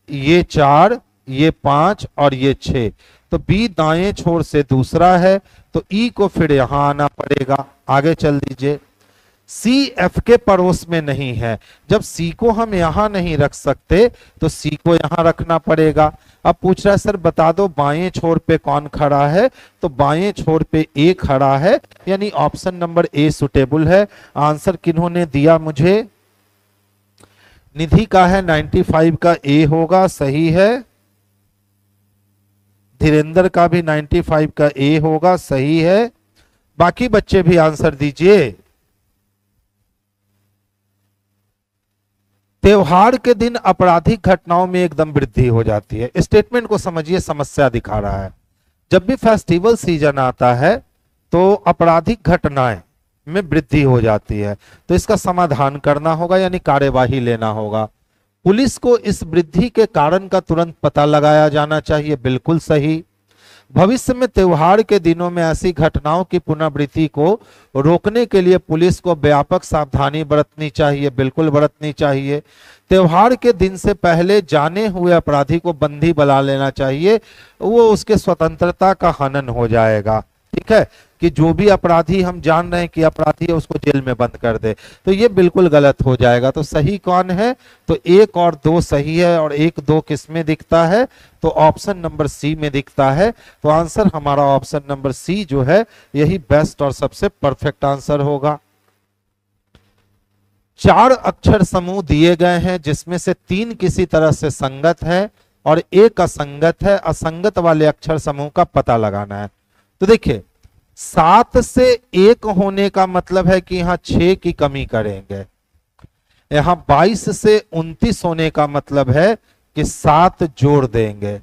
ये 4 ये 5 और ये 6, तो बी दाएं छोर से दूसरा है, तो ई को फिर यहां आना पड़ेगा। आगे चल दीजिए। सी एफ के पड़ोस में नहीं है, जब सी को हम यहां नहीं रख सकते तो सी को यहां रखना पड़ेगा। अब पूछ रहा है सर बता दो बाएं छोर पे कौन खड़ा है, तो बाएं छोर पे ए खड़ा है, यानी ऑप्शन नंबर ए सुटेबल है। आंसर किन्होंने दिया मुझे? निधि का है 95 का ए होगा, सही है। धीरेन्द्र का भी 95 का ए होगा, सही है। बाकी बच्चे भी आंसर दीजिए। त्योहार के दिन आपराधिक घटनाओं में एकदम वृद्धि हो जाती है। स्टेटमेंट को समझिए, समस्या दिखा रहा है। जब भी फेस्टिवल सीजन आता है तो आपराधिक घटनाएं में वृद्धि हो जाती है, तो इसका समाधान करना होगा, यानी कार्यवाही लेना होगा। पुलिस को इस वृद्धि के कारण का तुरंत पता लगाया जाना चाहिए, बिल्कुल सही। भविष्य में त्योहार के दिनों में ऐसी घटनाओं की पुनरावृत्ति को रोकने के लिए पुलिस को व्यापक सावधानी बरतनी चाहिए, बिल्कुल बरतनी चाहिए। त्योहार के दिन से पहले जाने हुए अपराधी को बंदी बना लेना चाहिए, वो उसके स्वतंत्रता का हनन हो जाएगा। ठीक है, कि जो भी अपराधी हम जान रहे हैं कि अपराधी है उसको जेल में बंद कर दे, तो ये बिल्कुल गलत हो जाएगा। तो सही कौन है? तो 1 और 2 सही है, और 1 2 किस में दिखता है? तो ऑप्शन नंबर सी में दिखता है। तो आंसर हमारा ऑप्शन नंबर सी जो है यही बेस्ट और सबसे परफेक्ट आंसर होगा। 4 अक्षर समूह दिए गए हैं, जिसमें से 3 किसी तरह से संगत है और 1 असंगत है। असंगत वाले अक्षर समूह का पता लगाना है। तो देखिए 7 से 1 होने का मतलब है कि यहां 6 की कमी करेंगे। यहां 22 से 29 होने का मतलब है कि 7 जोड़ देंगे।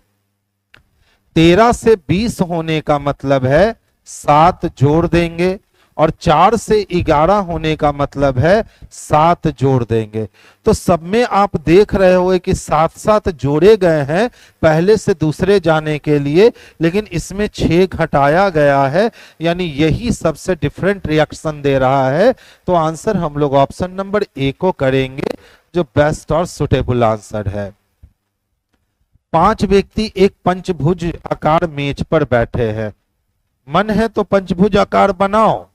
13 से 20 होने का मतलब है 7 जोड़ देंगे, और 4 से 11 होने का मतलब है 7 जोड़ देंगे। तो सब में आप देख रहे हो कि 7 जोड़े गए हैं पहले से दूसरे जाने के लिए, लेकिन इसमें 6 घटाया गया है, यानी यही सबसे डिफरेंट रिएक्शन दे रहा है। तो आंसर हम लोग ऑप्शन नंबर ए को करेंगे, जो बेस्ट और सुटेबल आंसर है। 5 व्यक्ति एक पंचभुज आकार मेज पर बैठे हैं। मन है तो पंचभुज आकार बनाओ,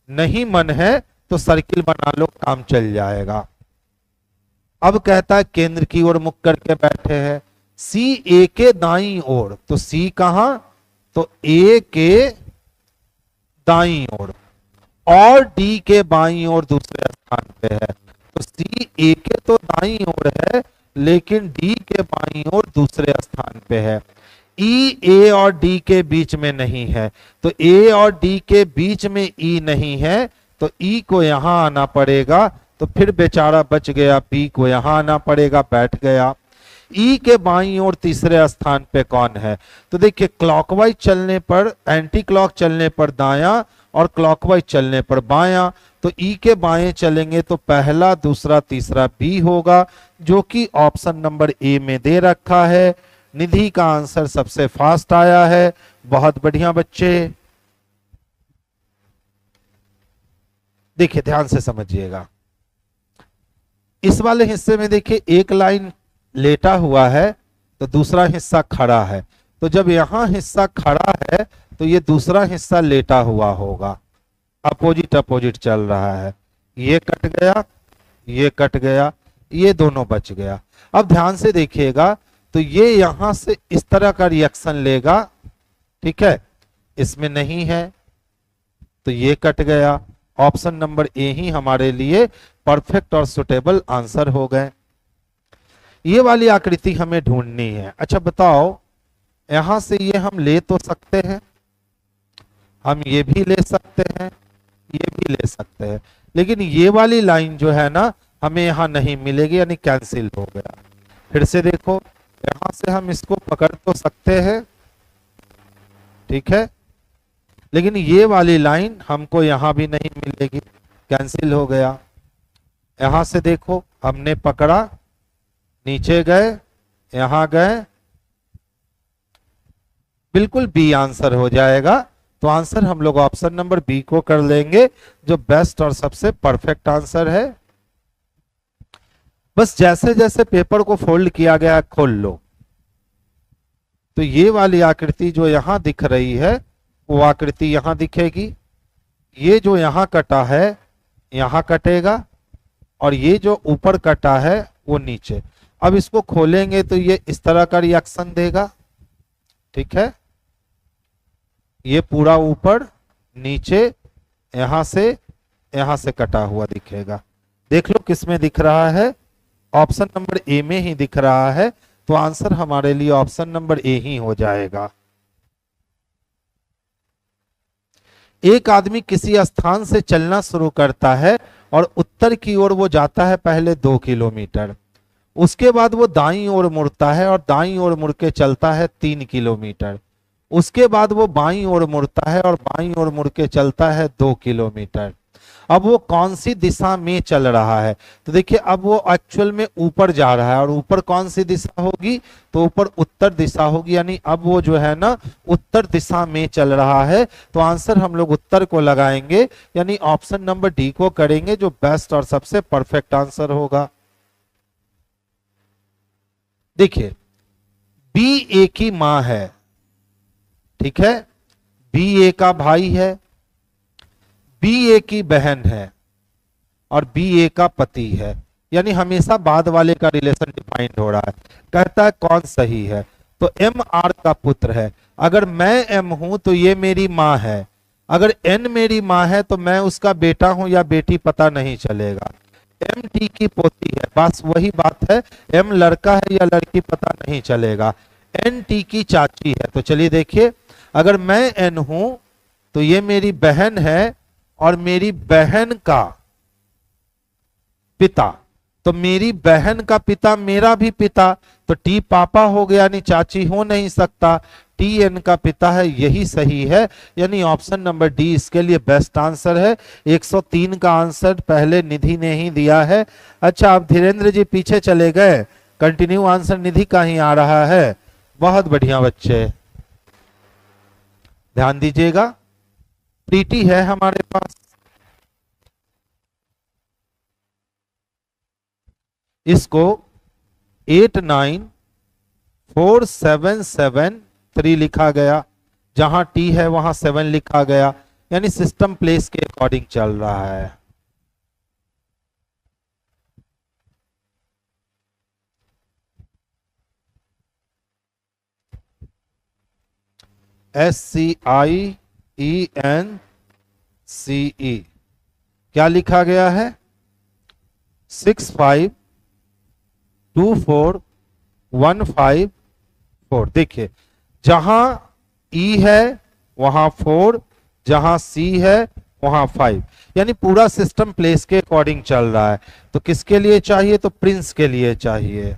नहीं मन है तो सर्किल बना लो, काम चल जाएगा। अब कहता है केंद्र की ओर मुख करके बैठे हैं। सी ए के दाईं ओर, तो सी कहां? तो ए के दाईं ओर, और डी के बाईं ओर दूसरे स्थान पे है। तो सी ए के तो दाईं ओर है, लेकिन डी के बाईं ओर दूसरे स्थान पे है। ई ए और डी के बीच में नहीं है, तो ए और डी के बीच में ई नहीं है, तो ई को यहां आना पड़ेगा। तो फिर बेचारा बच गया, बी को यहां आना पड़ेगा, बैठ गया। ई के बाईं ओर तीसरे स्थान पे कौन है? तो देखिए क्लॉकवाइज चलने पर, एंटी क्लॉक चलने पर दायां, और क्लॉकवाइज चलने पर बायां। तो ई के बाएं चलेंगे तो पहला, दूसरा, तीसरा बी होगा, जो कि ऑप्शन नंबर ए में दे रखा है। निधि का आंसर सबसे फास्ट आया है, बहुत बढ़िया बच्चे। देखिए ध्यान से समझिएगा, इस वाले हिस्से में देखिए एक लाइन लेटा हुआ है तो दूसरा हिस्सा खड़ा है। तो जब यहां हिस्सा खड़ा है तो ये दूसरा हिस्सा लेटा हुआ होगा, अपोजिट अपोजिट चल रहा है। ये कट गया, ये कट गया, ये दोनों बच गया। अब ध्यान से देखिएगा, तो ये यहां से इस तरह का रिएक्शन लेगा, ठीक है, इसमें नहीं है, तो ये कट गया। ऑप्शन नंबर ए ही हमारे लिए परफेक्ट और सुटेबल आंसर हो गए। ये वाली आकृति हमें ढूंढनी है। अच्छा बताओ, यहां से ये हम ले तो सकते हैं, हम ये भी ले सकते हैं, ये भी ले सकते हैं, लेकिन ये वाली लाइन जो है ना हमें यहां नहीं मिलेगी, यानी कैंसिल हो गया। फिर से देखो, यहां से हम इसको पकड़ तो सकते हैं, ठीक है, लेकिन ये वाली लाइन हमको यहां भी नहीं मिलेगी, कैंसिल हो गया। यहां से देखो, हमने पकड़ा, नीचे गए, यहां गए, बिल्कुल बी आंसर हो जाएगा। तो आंसर हम लोग ऑप्शन नंबर बी को कर लेंगे, जो बेस्ट और सबसे परफेक्ट आंसर है। बस जैसे जैसे पेपर को फोल्ड किया गया खोल लो, तो ये वाली आकृति जो यहां दिख रही है वो आकृति यहां दिखेगी, ये जो यहां कटा है यहां कटेगा, और ये जो ऊपर कटा है वो नीचे। अब इसको खोलेंगे तो ये इस तरह का रिएक्शन देगा, ठीक है, ये पूरा ऊपर नीचे यहां से कटा हुआ दिखेगा। देख लो किसमें दिख रहा है, ऑप्शन नंबर ए में ही दिख रहा है, तो आंसर हमारे लिए ऑप्शन नंबर ए ही हो जाएगा। एक आदमी किसी स्थान से चलना शुरू करता है और उत्तर की ओर वो जाता है पहले 2 किलोमीटर, उसके बाद वो दाईं ओर मुड़ता है और दाईं ओर मुड़ के चलता है 3 किलोमीटर, उसके बाद वो बाईं ओर मुड़ता है और बाईं ओर मुड़ के चलता है 2 किलोमीटर। अब वो कौन सी दिशा में चल रहा है, तो देखिए अब वो एक्चुअल में ऊपर जा रहा है, और ऊपर कौन सी दिशा होगी, तो ऊपर उत्तर दिशा होगी, यानी अब वो जो है ना उत्तर दिशा में चल रहा है। तो आंसर हम लोग उत्तर को लगाएंगे, यानी ऑप्शन नंबर डी को करेंगे, जो बेस्ट और सबसे परफेक्ट आंसर होगा। देखिए बी ए की मां है, ठीक है, बी ए का भाई है, बी ए की बहन है, और बी ए का पति है, यानी हमेशा बाद वाले का रिलेशन डिफाइंड हो रहा है। कहता है कौन सही है, तो एम आर का पुत्र है। अगर मैं एम हूं तो ये मेरी मां है, अगर एन मेरी मां है तो मैं उसका बेटा हूं या बेटी पता नहीं चलेगा। एम टी की पोती है, बस वही बात है, एम लड़का है या लड़की पता नहीं चलेगा। एन टी की चाची है, तो चलिए देखिए, अगर मैं एन हूं तो ये मेरी बहन है और मेरी बहन का पिता, तो मेरी बहन का पिता मेरा भी पिता, तो टी पापा हो गया, यानी चाची हो नहीं सकता, टी एन का पिता है, यही सही है, यानी ऑप्शन नंबर डी इसके लिए बेस्ट आंसर है। 103 का आंसर पहले निधि ने ही दिया है। अच्छा, अब धीरेन्द्र जी पीछे चले गए, कंटिन्यू आंसर निधि का ही आ रहा है। बहुत बढ़िया बच्चे, ध्यान दीजिएगा, प्रीति है हमारे पास, इसको 894773 लिखा गया, जहां टी है वहां 7 लिखा गया, यानी सिस्टम प्लेस के अकॉर्डिंग चल रहा है। SCIENCE क्या लिखा गया है, 6524154। देखिए जहां E है वहां 4, जहां C है वहां 5, यानी पूरा सिस्टम प्लेस के अकॉर्डिंग चल रहा है। तो किसके लिए चाहिए, तो प्रिंस के लिए चाहिए,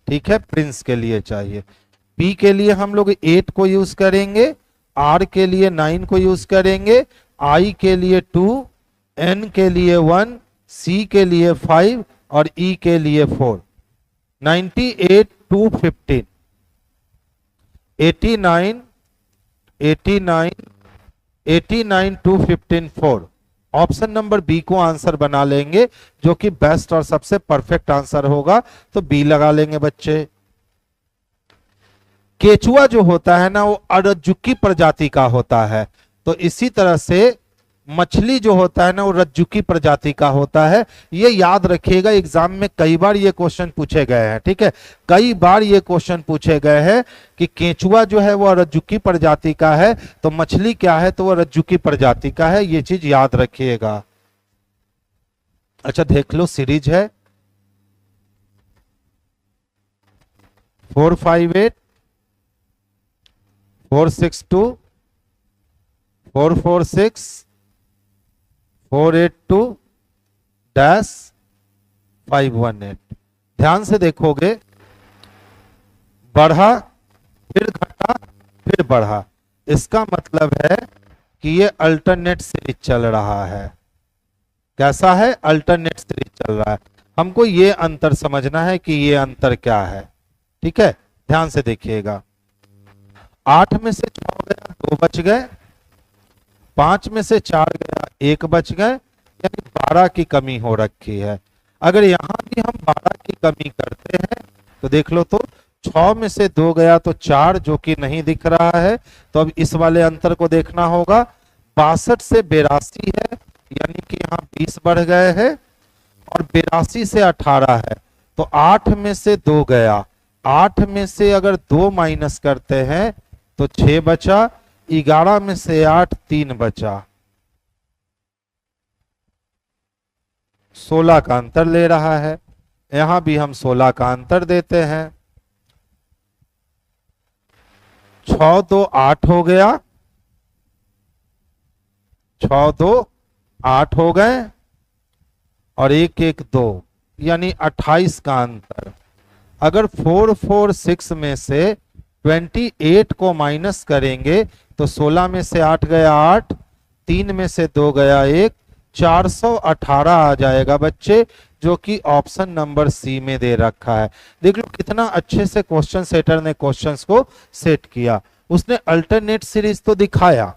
ठीक है, प्रिंस के लिए चाहिए। P के लिए हम लोग 8 को यूज करेंगे, R के लिए 9 को यूज करेंगे, I के लिए 2, N के लिए 1, C के लिए 5 और E के लिए 4। 98 to 15, 89 to 15 4। Option number B को आंसर बना लेंगे, जो कि बेस्ट और सबसे परफेक्ट आंसर होगा, तो बी लगा लेंगे बच्चे। केचुआ जो होता है ना वो अरजुकी प्रजाति का होता है, तो इसी तरह से मछली जो होता है ना वो रज्जुकी प्रजाति का होता है। ये याद रखिएगा, एग्जाम में कई बार ये क्वेश्चन पूछे गए हैं, ठीक है, कई बार ये क्वेश्चन पूछे गए हैं कि केचुआ जो है वो रज्जुकी प्रजाति का है, तो मछली क्या है, तो वो रज्जुकी प्रजाति का है, ये चीज याद रखिएगा। अच्छा देख लो, सीरीज है 458 462 446 482-518। ध्यान से देखोगे, बढ़ा फिर घटा फिर बढ़ा, इसका मतलब है कि ये अल्टरनेट सीरीज चल रहा है। कैसा है, अल्टरनेट सीरीज चल रहा है। हमको ये अंतर समझना है कि ये अंतर क्या है, ठीक है, ध्यान से देखिएगा। 8 में से 6 गया 2 बच गए, 5 में से 4 गया 1 बच गए, यानी 12 की कमी हो रखी है। अगर यहां भी हम 12 की कमी करते हैं तो देख लो, तो 6 में से 2 गया तो 4, जो कि नहीं दिख रहा है। तो अब इस वाले अंतर को देखना होगा। 62 से 82 है, यानी कि यहाँ 20 बढ़ गए हैं, और 82 से 18 है, तो 8 में से 2 गया। 8 में से अगर 2 माइनस करते हैं तो 6 बचा। 11 में से 8, 3 बचा। 16 का अंतर ले रहा है। यहां भी हम 16 का अंतर देते हैं। 6 2 8 हो गया, 6 2 8 हो गए, और 1 1 2, यानी 28 का अंतर। अगर 4 4 6 में से 28 को माइनस करेंगे तो 16 में से 8 गया 8, 3 में से 2 गया 1, 418 आ जाएगा बच्चे, जो कि ऑप्शन नंबर सी में दे रखा है। देख लो कितना अच्छे से क्वेश्चन सेटर ने क्वेश्चंस को सेट किया। उसने अल्टरनेट सीरीज तो दिखाया,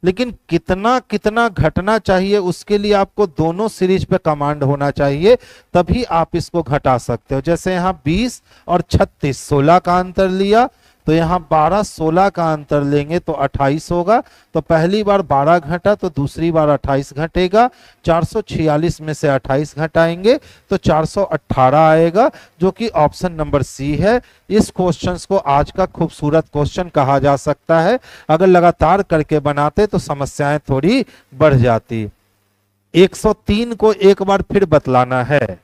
लेकिन कितना कितना घटना चाहिए उसके लिए आपको दोनों सीरीज पे कमांड होना चाहिए, तभी आप इसको घटा सकते हो। जैसे यहाँ 20 और 36, 16 का अंतर लिया, तो यहाँ 12 16 का अंतर लेंगे तो 28 होगा। तो पहली बार 12 घटा तो दूसरी बार 28 घटेगा। 446 में से 28 घटाएंगे तो 418 आएगा, जो कि ऑप्शन नंबर सी है। इस क्वेश्चन को आज का खूबसूरत क्वेश्चन कहा जा सकता है। अगर लगातार करके बनाते तो समस्याएं थोड़ी बढ़ जाती। 103 को एक बार फिर बतलाना है।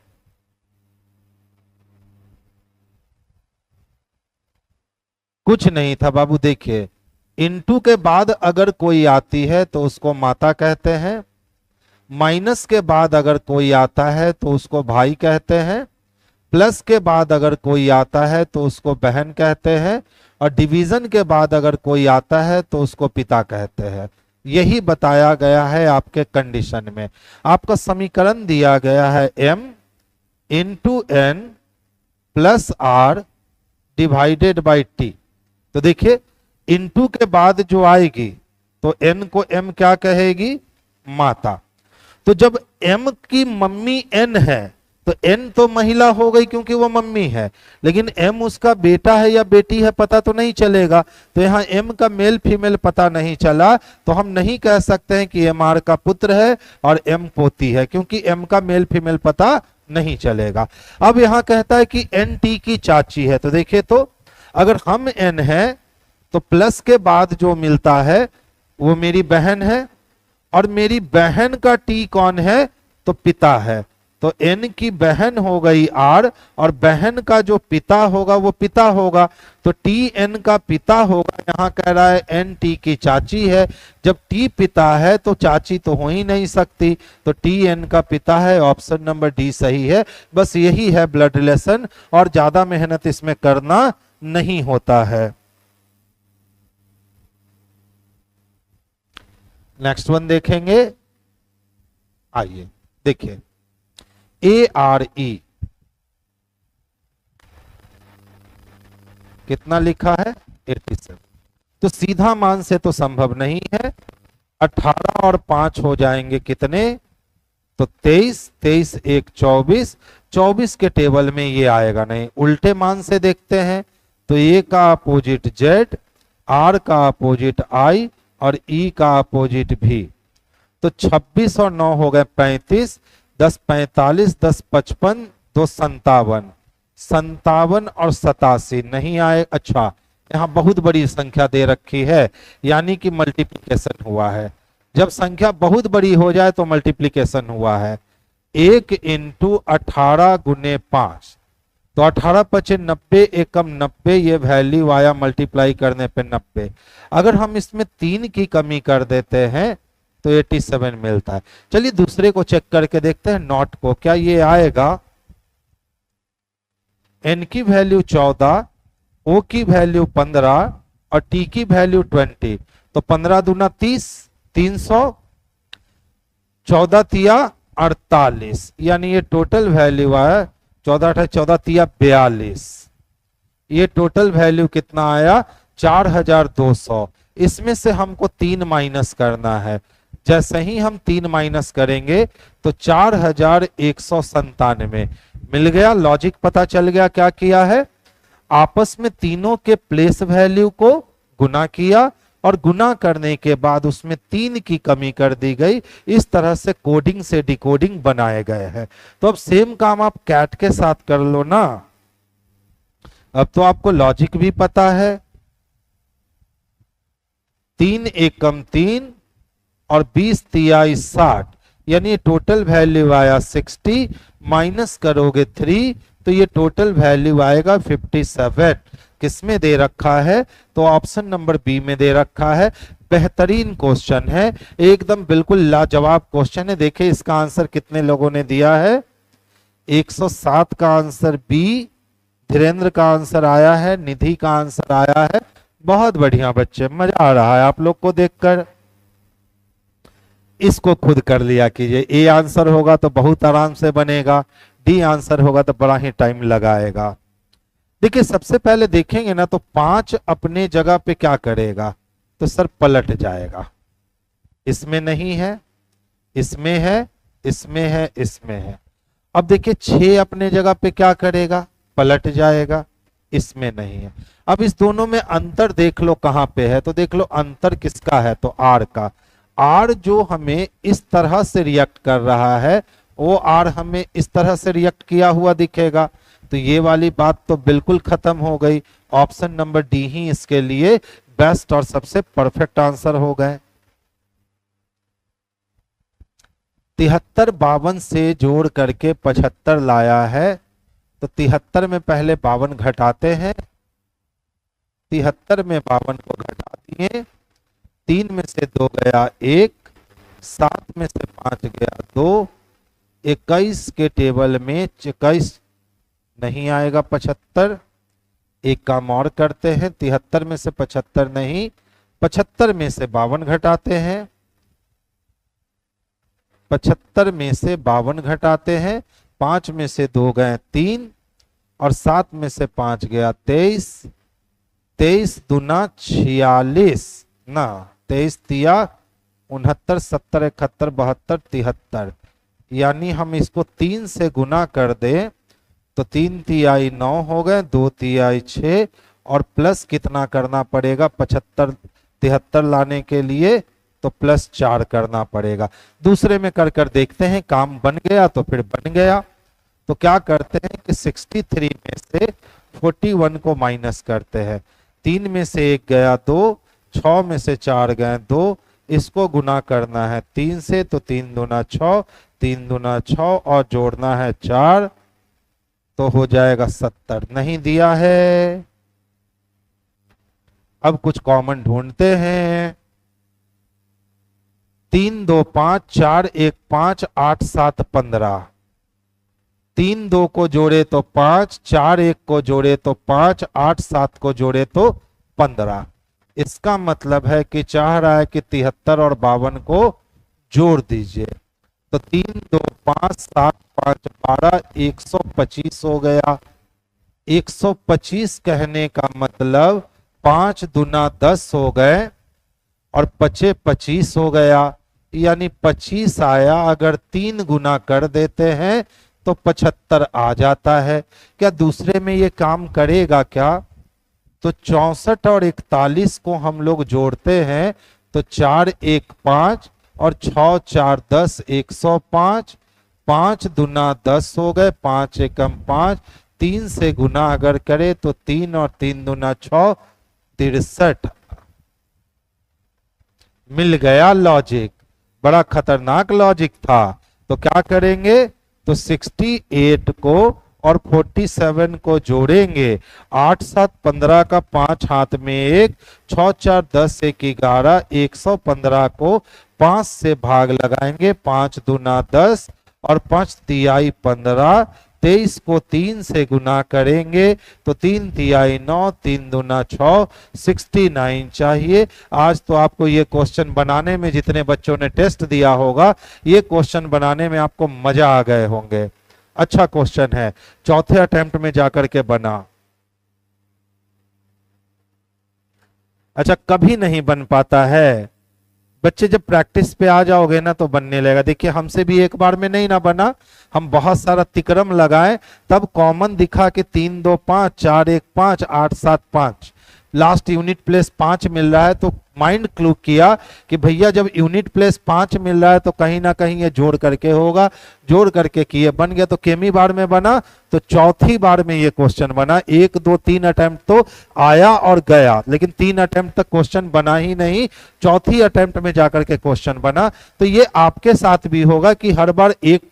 कुछ नहीं था बाबू, देखिए, इनटू के बाद अगर कोई आती है तो उसको माता कहते हैं, माइनस के बाद अगर कोई आता है तो उसको भाई कहते हैं, प्लस के बाद अगर कोई आता है तो उसको बहन कहते हैं, और डिवीजन के बाद अगर कोई आता है तो उसको पिता कहते हैं। यही बताया गया है आपके कंडीशन में। आपका समीकरण दिया गया है m into N plus R divided by T. तो देखिए, इनटू के बाद जो आएगी तो n को m क्या कहेगी? माता। तो जब m की मम्मी n है तो n तो महिला हो गई क्योंकि वो मम्मी है, लेकिन m उसका बेटा है या बेटी है पता तो नहीं चलेगा। तो यहाँ m का मेल फीमेल पता नहीं चला, तो हम नहीं कह सकते हैं कि m r का पुत्र है और m पोती है, क्योंकि m का मेल फीमेल पता नहीं चलेगा। अब यहाँ कहता है कि n t की चाची है। तो देखिए, तो अगर हम n है तो प्लस के बाद जो मिलता है वो मेरी बहन है, और मेरी बहन का t कौन है? तो पिता है। तो n की बहन हो गई r, और बहन का जो पिता होगा वो पिता होगा। तो t n का पिता होगा। यहाँ कह रहा है n t की चाची है। जब t पिता है तो चाची तो हो ही नहीं सकती, तो t n का पिता है। ऑप्शन नंबर डी सही है। बस यही है ब्लड रिलेशन, और ज्यादा मेहनत इसमें करना नहीं होता है। नेक्स्ट वन देखेंगे। आइए देखिए, ARE कितना लिखा है? 87। तो सीधा मान से तो संभव नहीं है। 18 और 5 हो जाएंगे कितने? तो 23, 23 1 24, 24 के टेबल में ये आएगा नहीं। उल्टे मान से देखते हैं तो A का अपोजिट Z, R का अपोजिट I, और E का अपोजिट V। तो 26 और 9 हो गए 35, 10 45, 10 55, 2 57, 57 और 87 नहीं आए। अच्छा, यहाँ बहुत बड़ी संख्या दे रखी है, यानी कि मल्टीप्लिकेशन हुआ है। जब संख्या बहुत बड़ी हो जाए तो मल्टीप्लिकेशन हुआ है। 1 इंटू 18 गुने 5, तो 18 पचे 90, एकम 90, ये वैल्यू आया मल्टीप्लाई करने पे 90। अगर हम इसमें 3 की कमी कर देते हैं तो 87 मिलता है। चलिए दूसरे को चेक करके देखते हैं, नॉट को। क्या ये आएगा? n की वैल्यू 14, o की वैल्यू 15 और t की वैल्यू 20। तो 15 दूना 30, 300, 14 तिया 48, यानी ये टोटल वैल्यू आया 14 14 तिया 42। ये टोटल वैल्यू कितना आया? 4200। इसमें से हमको 3 माइनस करना है। जैसे ही हम 3 माइनस करेंगे तो 4197 मिल गया। लॉजिक पता चल गया क्या किया है, आपस में तीनों के प्लेस वैल्यू को गुना किया और गुना करने के बाद उसमें 3 की कमी कर दी गई। इस तरह से कोडिंग से डिकोडिंग बनाए गए हैं। तो अब सेम काम आप कैट के साथ कर लो ना। अब तो आपको लॉजिक भी पता है, 3 एकम 3 और 20 तिहाई 60, यानी टोटल वैल्यू आया 60, माइनस करोगे 3 तो ये टोटल वैल्यू आएगा 57। किसमें दे रखा है, तो ऑप्शन नंबर बी में दे रखा है। बेहतरीन क्वेश्चन है, एकदम बिल्कुल लाजवाब क्वेश्चन है। देखिए इसका आंसर कितने लोगों ने दिया है, 107 का आंसर बी, धीरेन्द्र का आंसर आया है, निधि का आंसर आया है। बहुत बढ़िया बच्चे, मजा आ रहा है आप लोग को देखकर। इसको खुद कर लिया कीजिए, ए आंसर होगा तो बहुत आराम से बनेगा, डी आंसर होगा तो बड़ा ही टाइम लगाएगा। देखिए सबसे पहले देखेंगे ना तो 5 अपने जगह पे क्या करेगा, तो सर पलट जाएगा। इसमें नहीं है, इसमें है, इसमें है, इसमें है। अब देखिए 6 अपने जगह पे क्या करेगा, पलट जाएगा, इसमें नहीं है। अब इस दोनों में अंतर देख लो कहां पे है, तो देख लो अंतर किसका है, तो आर का। आर जो हमें इस तरह से रिएक्ट कर रहा है, वो आर हमें इस तरह से रिएक्ट किया हुआ दिखेगा। तो ये वाली बात तो बिल्कुल खत्म हो गई। ऑप्शन नंबर डी ही इसके लिए बेस्ट और सबसे परफेक्ट आंसर हो गए। 73 52 से जोड़ करके 75 लाया है, तो 73 में पहले 52 घटाते हैं, 73 में 52 को घटा दिए, 3 में से 2 गया 1, 7 में से 5 गया 2, 21 के टेबल में 21 नहीं आएगा 75। एक काम और करते हैं, 73 में से 75 नहीं, 75 में से 52 घटाते हैं, 75 में से 52 घटाते हैं, 5 में से 2 गए 3 और 7 में से 5 गया 23, 23 दूना 46 ना, 23 तिया 69, 70 71 72 73, यानी हम इसको 3 से गुना कर दें तो 3 तिहाई 9 हो गए, 2 तिहाई 6 और प्लस कितना करना पड़ेगा, 75 73 लाने के लिए तो प्लस 4 करना पड़ेगा। दूसरे में कर कर देखते हैं, काम बन गया तो फिर बन गया। तो क्या करते हैं कि 63 में से 41 को माइनस करते हैं, 3 में से 1 गया 2, 6 में से 4 गए 2, इसको गुना करना है 3 से, तो 3 दूना 6, 3 दूना 6 और जोड़ना है 4 तो हो जाएगा 70। नहीं दिया है। अब कुछ कॉमन ढूंढते हैं, 3 2 5 4 1 5 8 7 15, 3 2 को जोड़े तो 5, 4 1 को जोड़े तो 5, 8 7 को जोड़े तो 15। इसका मतलब है कि चाह रहा है कि 73 और 52 को जोड़ दीजिए। तो 3 2 5 7 5 12 125 हो गया। 125 कहने का मतलब 5 दूना 10 हो गए और 5 25 हो गया, यानी 25 आया। अगर 3 गुना कर देते हैं तो 75 आ जाता है। क्या दूसरे में ये काम करेगा क्या? तो 64 और 41 को हम लोग जोड़ते हैं तो 4 1 5 और 6 4 10 105, 5 दूना 10 हो गए, 5 एकम 5, 3 से गुना अगर करे तो 3 और 3 दूना 6 63। मिल गया लॉजिक, बड़ा खतरनाक लॉजिक था। तो क्या करेंगे, तो 68 को और 47 को जोड़ेंगे, 8 7 15 का 5 हाथ में 1, 6 4 10 1 11, 115 को 5 से भाग लगाएंगे, 5 दूना 10 और 5 तिहाई 15, 23 को 3 से गुना करेंगे तो 3 तिहाई 9, 3 दूना 6, 69 चाहिए। आज तो आपको ये क्वेश्चन बनाने में, जितने बच्चों ने टेस्ट दिया होगा, ये क्वेश्चन बनाने में आपको मजा आ गए होंगे। अच्छा क्वेश्चन है, चौथे अटेम्प्ट में जाकर के बना। अच्छा, कभी नहीं बन पाता है, बच्चे जब प्रैक्टिस पे आ जाओगे ना तो बनने लगेगा। देखिए हमसे भी एक बार में नहीं ना बना, हम बहुत सारा तिक्रम लगाए, तब कॉमन दिखा कि 3 2 5 4 1 5 8 7 5, लास्ट यूनिट प्लेस 5 मिल रहा है, तो माइंड क्लू किया कि भैया जब यूनिट प्लेस 5 मिल रहा है तो कहीं ना कहीं ये जोड़ करके होगा, जोड़ करके किए बन गया। तो केमी बार में बना, तो चौथी बार में ये क्वेश्चन बना। 1 2 3 अटेम्प्ट तो आया और गया, लेकिन 3 अटेम्प्ट तक क्वेश्चन बना ही नहीं, चौथी अटेम्प्ट में जाकर के क्वेश्चन बना। तो ये आपके साथ भी होगा कि हर बार एक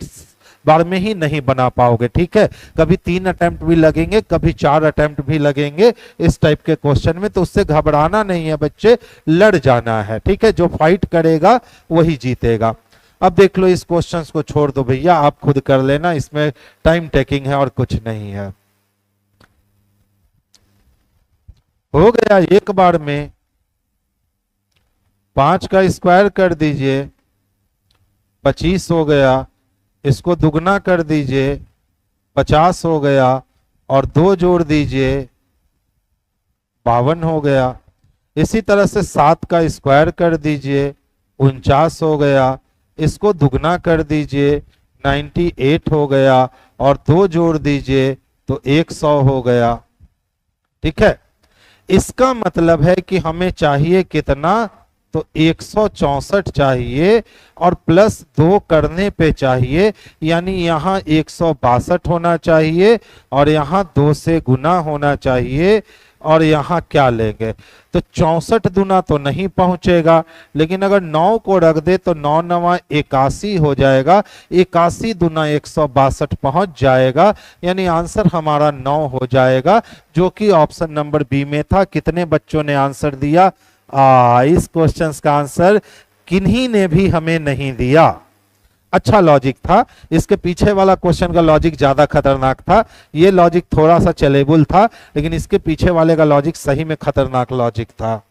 बार में ही नहीं बना पाओगे, ठीक है, कभी 3 अटेम्प्ट भी लगेंगे, कभी 4 अटेम्प्ट भी लगेंगे इस टाइप के क्वेश्चन में। तो उससे घबराना नहीं है बच्चे, लड़ जाना है, ठीक है, जो फाइट करेगा वही जीतेगा। अब देख लो, इस क्वेश्चन को छोड़ दो भैया, आप खुद कर लेना, इसमें टाइम टेकिंग है और कुछ नहीं है। हो गया एक बार में, 5 का स्क्वायर कर दीजिए, 25 हो गया, इसको दुगना कर दीजिए, 50 हो गया, और 2 जोड़ दीजिए, 52 हो गया। इसी तरह से 7 का स्क्वायर कर दीजिए, 49 हो गया, इसको दुगना कर दीजिए, 98 हो गया, और 2 जोड़ दीजिए तो 100 हो गया, ठीक है। इसका मतलब है कि हमें चाहिए कितना, तो 164 चाहिए, और प्लस 2 करने पे चाहिए, यानी यहां 162 होना चाहिए, और यहां 2 से गुना होना चाहिए, और यहां क्या लेंगे, तो 64 दुना तो नहीं पहुंचेगा, लेकिन अगर 9 को रख दे तो 9 9 81 हो जाएगा, 81 दुना 162 पहुंच जाएगा, यानी आंसर हमारा 9 हो जाएगा, जो कि ऑप्शन नंबर बी में था। कितने बच्चों ने आंसर दिया? इस क्वेश्चन का आंसर किन्हीं ने भी हमें नहीं दिया। अच्छा लॉजिक था, इसके पीछे वाला क्वेश्चन का लॉजिक ज्यादा खतरनाक था, ये लॉजिक थोड़ा सा चलेबल था, लेकिन इसके पीछे वाले का लॉजिक सही में खतरनाक लॉजिक था।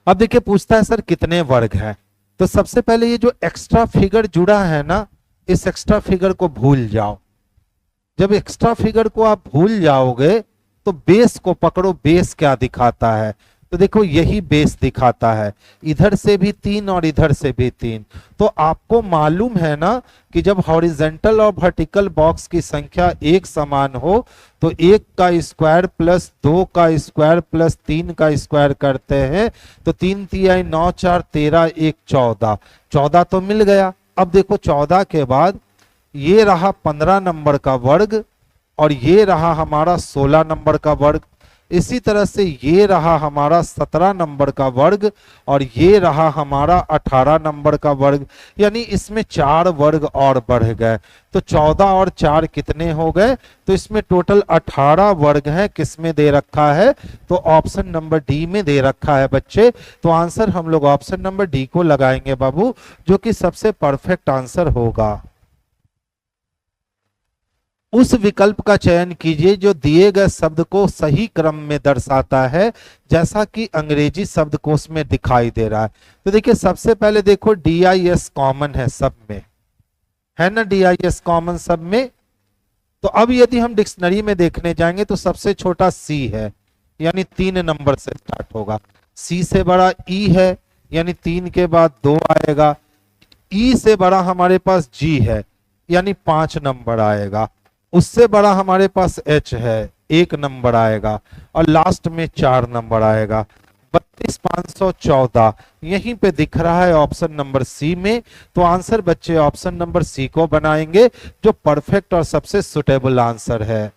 अब देखिए पूछता है सर कितने वर्ग हैं, तो सबसे पहले ये जो एक्स्ट्रा फिगर जुड़ा है ना, इस एक्स्ट्रा फिगर को भूल जाओ। जब एक्स्ट्रा फिगर को आप भूल जाओगे तो बेस को पकड़ो, बेस क्या दिखाता है, तो देखो यही बेस दिखाता है, इधर से भी 3 और इधर से भी 3। तो आपको मालूम है ना कि जब हॉरिजेंटल और वर्टिकल बॉक्स की संख्या एक समान हो तो 1 का स्क्वायर प्लस 2 का स्क्वायर प्लस 3 का स्क्वायर करते हैं, तो 3 3 9 4 13 1 14, 14 तो मिल गया। अब देखो 14 के बाद ये रहा 15 नंबर का वर्ग, और ये रहा हमारा 16 नंबर का वर्ग, इसी तरह से ये रहा हमारा 17 नंबर का वर्ग, और ये रहा हमारा 18 नंबर का वर्ग, यानी इसमें 4 वर्ग और बढ़ गए। तो 14 और 4 कितने हो गए, तो इसमें टोटल 18 वर्ग हैं। किसमें दे रखा है, तो ऑप्शन नंबर डी में दे रखा है बच्चे। तो आंसर हम लोग ऑप्शन नंबर डी को लगाएंगे बाबू, जो कि सबसे परफेक्ट आंसर होगा। उस विकल्प का चयन कीजिए जो दिए गए शब्द को सही क्रम में दर्शाता है, जैसा कि अंग्रेजी शब्दकोश में दिखाई दे रहा है। तो देखिए सबसे पहले देखो DIS कॉमन है सब में, है ना, DIS कॉमन सब में। तो अब यदि हम डिक्शनरी में देखने जाएंगे तो सबसे छोटा C है, यानी 3 नंबर से स्टार्ट होगा। C से बड़ा E है, यानी 3 के बाद 2 आएगा। E से बड़ा हमारे पास G है, यानी 5 नंबर आएगा। उससे बड़ा हमारे पास H है, 1 नंबर आएगा, और लास्ट में 4 नंबर आएगा। 32,514 यहीं पे दिख रहा है ऑप्शन नंबर सी में। तो आंसर बच्चे ऑप्शन नंबर सी को बनाएंगे, जो परफेक्ट और सबसे सुटेबल आंसर है।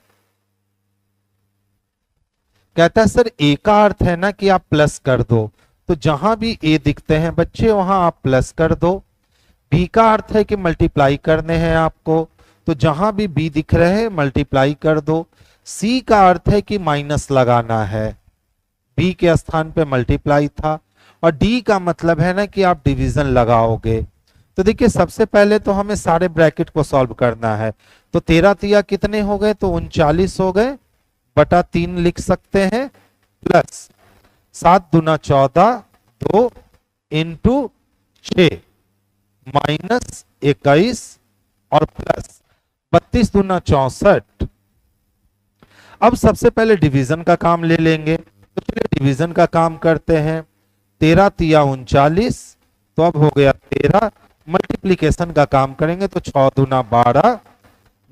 कहता है सर ए का अर्थ है ना कि आप प्लस कर दो, तो जहां भी ए दिखते हैं बच्चे वहां आप प्लस कर दो। बी का अर्थ है कि मल्टीप्लाई करने हैं आपको, तो जहां भी बी दिख रहे हैं मल्टीप्लाई कर दो। सी का अर्थ है कि माइनस लगाना है, बी के स्थान पे मल्टीप्लाई था। और डी का मतलब है ना कि आप डिवीजन लगाओगे। तो देखिए सबसे पहले तो हमें सारे ब्रैकेट को सॉल्व करना है। तो 13 तिया कितने हो गए, तो 39 हो गए, बटा 3 लिख सकते हैं, प्लस 7 दूना 14, 2 इंटू 6 माइनस 21, और प्लस 32 दूना 64। अब सबसे पहले डिवीजन का काम ले लेंगे, तो चलिए डिवीजन का काम करते हैं। 13 तिया 39, तो अब हो गया 13। मल्टीप्लीकेशन का काम करेंगे तो 6 दूना 12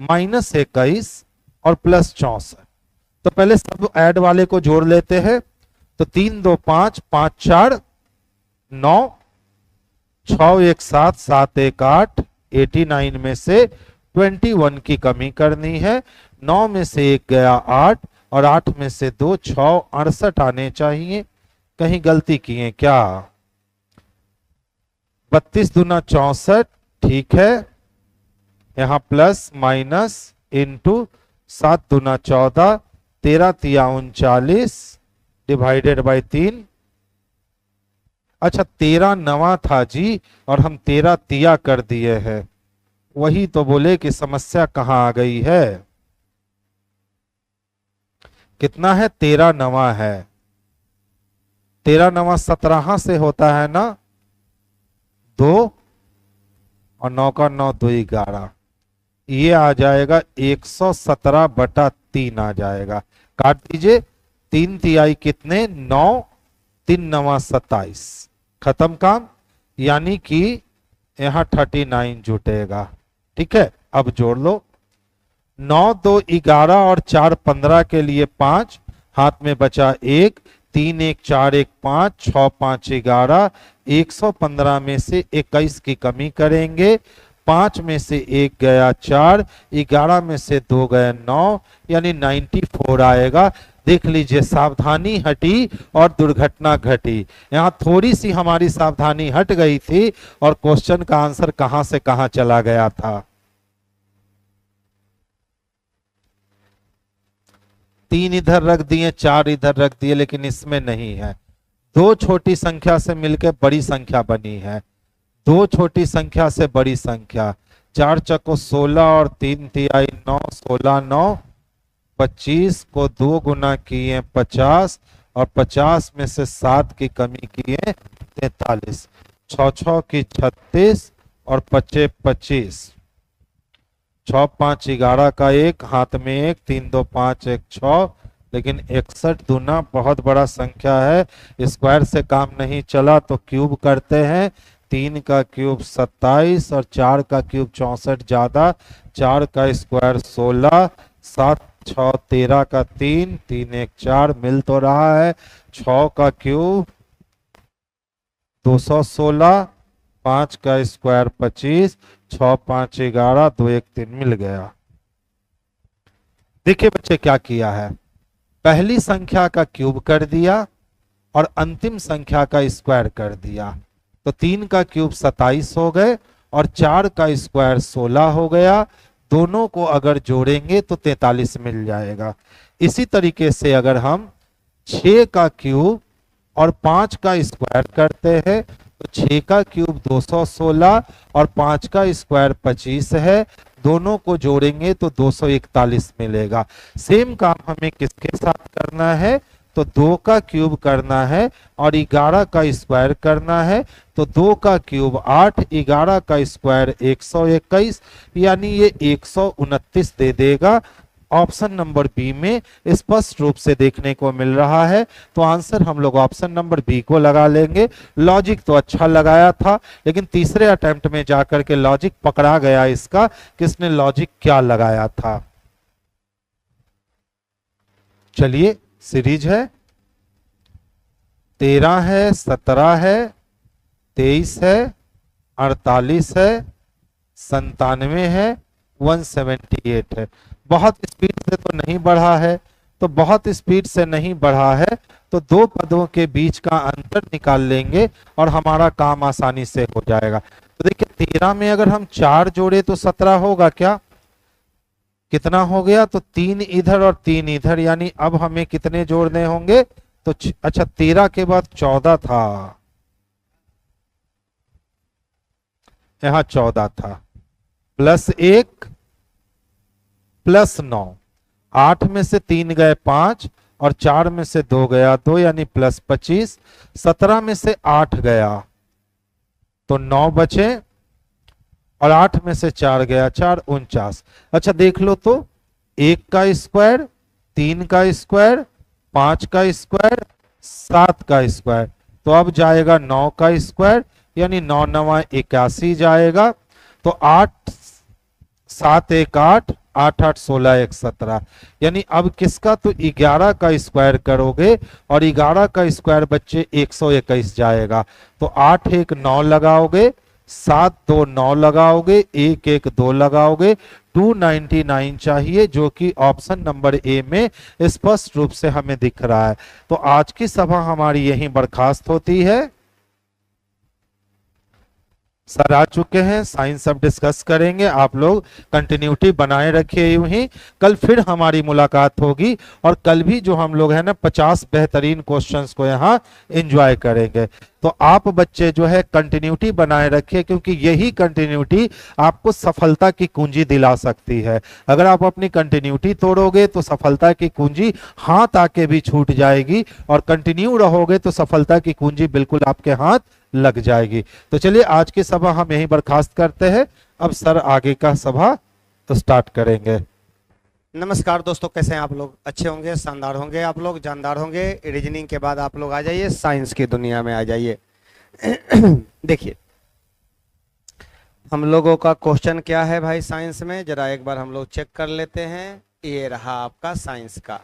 माइनस 21 और प्लस 64। तो पहले सब ऐड वाले को जोड़ लेते हैं। तो 3 2 5, 5 4 9, 6 1 7, 7 1 8, 89 में से 21 की कमी करनी है। 9 में से 1 गया 8 और 8 में से 2 6, 68 आने चाहिए। कहीं गलती किए क्या? 32 दूना 64, ठीक है। यहां प्लस माइनस इंटू 7 दूना 14, 13 तिया 39 डिवाइडेड बाय 3। अच्छा 13 नवा था जी और हम 13 तिया कर दिए हैं। वही तो बोले कि समस्या कहां आ गई है। कितना है? 13 नवा है। 13 नवा 17 से होता है ना, 2 और 9 का 9 2 11, ये आ जाएगा 117/3 आ जाएगा। काट दीजिए। 3 तिहाई कितने? 9, 3 नवा 27, खत्म काम। यानी कि यहां 39 जुटेगा। ठीक है, अब जोड़ लो। 9 2 11 और 4 15 के लिए 5, हाथ में बचा 1, 3 1 4 1 5, 6 5 11, 115 में से 21 की कमी करेंगे। 5 में से 1 गया 4, 11 में से 2 गए 9, यानी 94 आएगा। देख लीजिए, सावधानी हटी और दुर्घटना घटी। यहां थोड़ी सी हमारी सावधानी हट गई थी और क्वेश्चन का आंसर कहां से कहां चला गया था। 3 इधर रख दिए, 4 इधर रख दिए, लेकिन इसमें नहीं है। 2 छोटी संख्या से मिलकर बड़ी संख्या बनी है। 2 छोटी संख्या से बड़ी संख्या। 4 चको 16 और 3 तिहाई 9, 16 9, 25 को 2 गुना किए 50 और 50 में से 7 की कमी किए 43, 6 6 की 36 और 5 25, 6 5 11 का 1, हाथ में 1, 3 2 5 1 6, लेकिन 61 दूना बहुत बड़ा संख्या है। स्क्वायर से काम नहीं चला तो क्यूब करते हैं। 3 का क्यूब 27 और 4 का क्यूब 64 ज्यादा, 4 का स्क्वायर 16, 7 6 13 का 3, 3 1 4 मिल तो रहा है। 6 का क्यूब 216, 5 का स्क्वायर 25, 6 5 11, 2 1 3 मिल गया। देखिए बच्चे क्या किया है, पहली संख्या का क्यूब कर दिया और अंतिम संख्या का स्क्वायर कर दिया। तो 3 का क्यूब 27 हो गए और 4 का स्क्वायर 16 हो गया। दोनों को अगर जोड़ेंगे तो 43 मिल जाएगा। इसी तरीके से अगर हम 6 का क्यूब और 5 का स्क्वायर करते हैं तो 6 का क्यूब 216 और 5 का स्क्वायर 25 है। दोनों को जोड़ेंगे तो 241 मिलेगा। सेम काम हमें किसके साथ करना है? तो 2 का क्यूब करना है और 11 का स्क्वायर करना है। तो 2 का क्यूब 8, 11 का स्क्वायर 121, यानी ये 129 दे देगा। ऑप्शन नंबर बी में स्पष्ट रूप से देखने को मिल रहा है। तो आंसर हम लोग ऑप्शन नंबर बी को लगा लेंगे। लॉजिक तो अच्छा लगाया था, लेकिन तीसरे अटेम्प्ट में जाकर के लॉजिक पकड़ा गया इसका, किसने लॉजिक क्या लगाया था। चलिए, सीरीज है, 13 है, 17 है, 23 है, 48 है, 97 है, 178 है। बहुत स्पीड से तो नहीं बढ़ा है, तो बहुत स्पीड से नहीं बढ़ा है तो 2 पदों के बीच का अंतर निकाल लेंगे और हमारा काम आसानी से हो जाएगा। तो देखिए 13 में अगर हम 4 जोड़े तो 17 होगा क्या? कितना हो गया? तो 3 इधर और 3 इधर, यानी अब हमें कितने जोड़ने होंगे? तो अच्छा 13 के बाद 14 था, यहां 14 था, प्लस 1 प्लस 9, 8 में से 3 गए 5 और 4 में से 2 गया 2, यानी प्लस 25। 17 में से 8 गया तो 9 बचे और 8 में से 4 गया 4, 49। अच्छा देख लो तो 1 का स्क्वायर, 3 का स्क्वायर, 5 का स्क्वायर, 7 का स्क्वायर, तो अब जाएगा 9 का स्क्वायर यानी 9 9 81 जाएगा। तो 8 7 1 8, 8 8 16 1 17, यानी अब किसका, तो 11 का स्क्वायर करोगे और 11 का स्क्वायर बच्चे 121 जाएगा। तो 8 1 9 लगाओगे, 7 2 9 लगाओगे, 1 1 2 लगाओगे, 299 चाहिए, जो कि ऑप्शन नंबर ए में स्पष्ट रूप से हमें दिख रहा है। तो आज की सभा हमारी यहीं बर्खास्त होती है। सर आ चुके हैं, साइंस अब डिस्कस करेंगे, आप लोग कंटिन्यूटी बनाए रखिए यूं ही। कल फिर हमारी मुलाकात होगी और कल भी जो हम लोग हैं ना 50 बेहतरीन क्वेश्चंस को यहाँ एंजॉय करेंगे। तो आप बच्चे जो है कंटिन्यूटी बनाए रखिए, क्योंकि यही कंटिन्यूटी आपको सफलता की कुंजी दिला सकती है। अगर आप अपनी कंटिन्यूटी तोड़ोगे तो सफलता की कुंजी हाथ आके भी छूट जाएगी, और कंटिन्यू रहोगे तो सफलता की कुंजी बिल्कुल आपके हाथ लग जाएगी। तो चलिए आज की सभा हम यहीं बर्खास्त करते हैं, अब सर आगे का सभा स्टार्ट करेंगे। नमस्कार दोस्तों, कैसे हैं आप लोग? अच्छे होंगे, शानदार होंगे, आप लोग जानदार होंगे। रीजनिंग के बाद आप लोग आ जाइए साइंस की दुनिया में, आ जाइए। देखिए हम लोगों का क्वेश्चन क्या है भाई साइंस में, जरा एक बार हम लोग चेक कर लेते हैं। ये रहा आपका साइंस का।